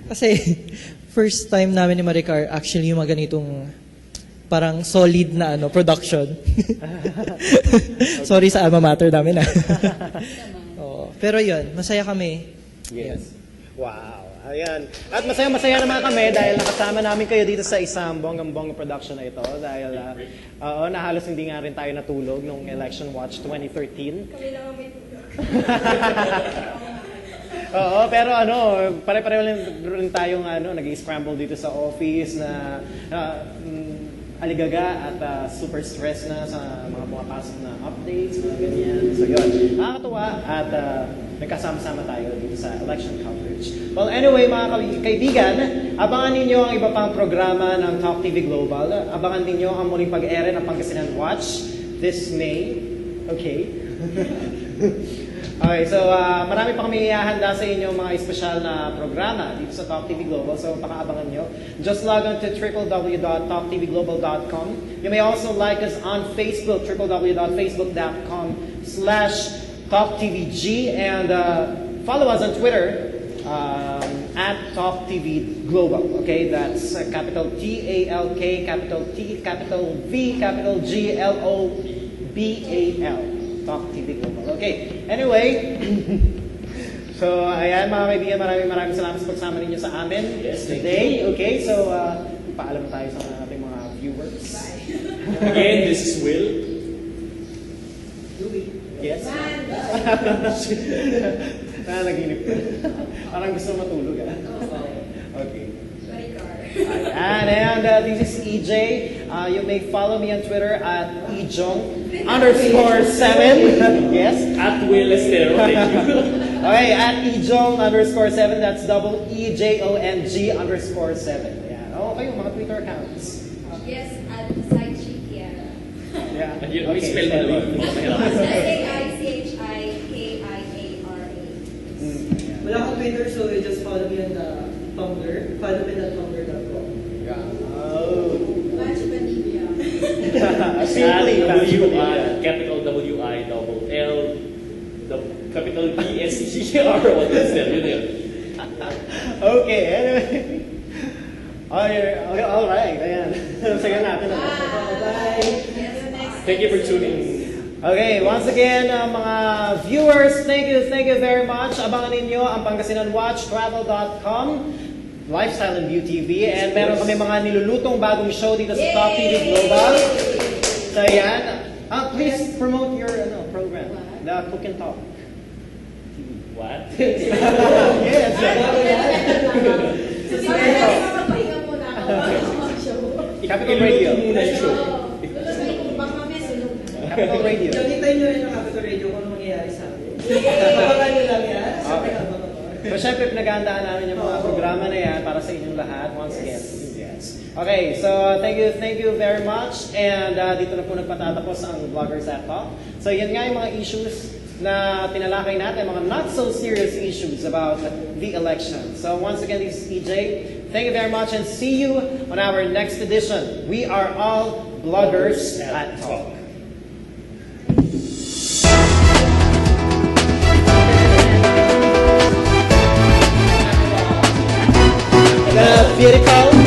kasi first time namin ni Maricar actually yung mga ganitong parang solid na production. Sorry sa alma mater namin Oo. Pero yun, masaya kami. Yes. Wow. Ayan. At masaya-masaya naman kami dahil nakasama namin kayo dito sa isang bonggang-bongga production na ito. Dahil, na halos hindi nga rin tayo natulog nung Election Watch 2013. Kami lang may tulog. Oo, pero pare-pareho rin tayong nag-scramble dito sa office na aligaga at super stress na sa mga pumapasok na updates, mga ganyan. So yun, nakakatuwa at nagkasama-sama tayo dito sa election coverage. Well, anyway, mga kaibigan, abangan ninyo ang iba pang programa ng Talk TV Global. Abangan ninyo ang muling pag-ere ng Pangasinan Watch this May. Okay? Okay, so marami pa kami ihahanda sa inyo mga espesyal na programa dito sa Talk TV Global. So pakaabangan nyo. Just log on to www.talktvglobal.com. You may also like us on Facebook, www.facebook.com/TalkTVG, and follow us on Twitter at Talk TV Global. Okay, that's capital TALK, capital T, capital V, capital GLOBAL. Talk TV Global. Okay. Anyway, so ayan mga kaibigan, maraming salamat sa pagsama ninyo sa amin today. Okay, so paalam tayo sa ating mga viewers. Again, this is Will. Yes. Nanaginip ko. Parang gusto matulog Okay. And this is EJ. You may follow me on Twitter at ejong_7. Yes. At Will Estero, thank you. Okay, at ejong_7. That's EJONG_7. Ayan. Okay, yung mga Twitter accounts. Yes, at Side Chikiara. Yeah. And you spell mo naman. SAICHIKIARA. Wala akong Twitter, so you just follow me on the Tumblr. Follow me at tumblr.com. Batch Banibia. Simply, WI, capital WI, double L, capital BSTR, what is that? Yun yun. Okay, anyway. Okay, all right. Ayan. Sige natin. Bye. Thank you for tuning in. Okay, once again, mga viewers, thank you very much. Abangan ninyo ang Pangasinan Watch, travel.com, Lifestyle and Beauty TV, and meron kami mga nilulutong bagong show dito sa Talk TV Global. So yan, please promote your program, the Cook and Talk. What? Yes. Magpahinga muna ako. Capital Radio. Muna yung show. Capital Radio. Hintayin nyo rin ang Capital Radio kung ano mangyayari sa amin. Abangan nyo lang yan. Okay. So, syempre, pinaghandaan namin yung mga programa na yan para sa inyong lahat. Once again. Yes. Okay, so thank you very much. And dito na po nagpatatapos ang Vloggers at Talk. So, yan nga yung mga issues na tinalakay natin, mga not so serious issues about the election. So, once again, this is EJ. Thank you very much and see you on our next edition. We are all Vloggers at Talk. Beautiful.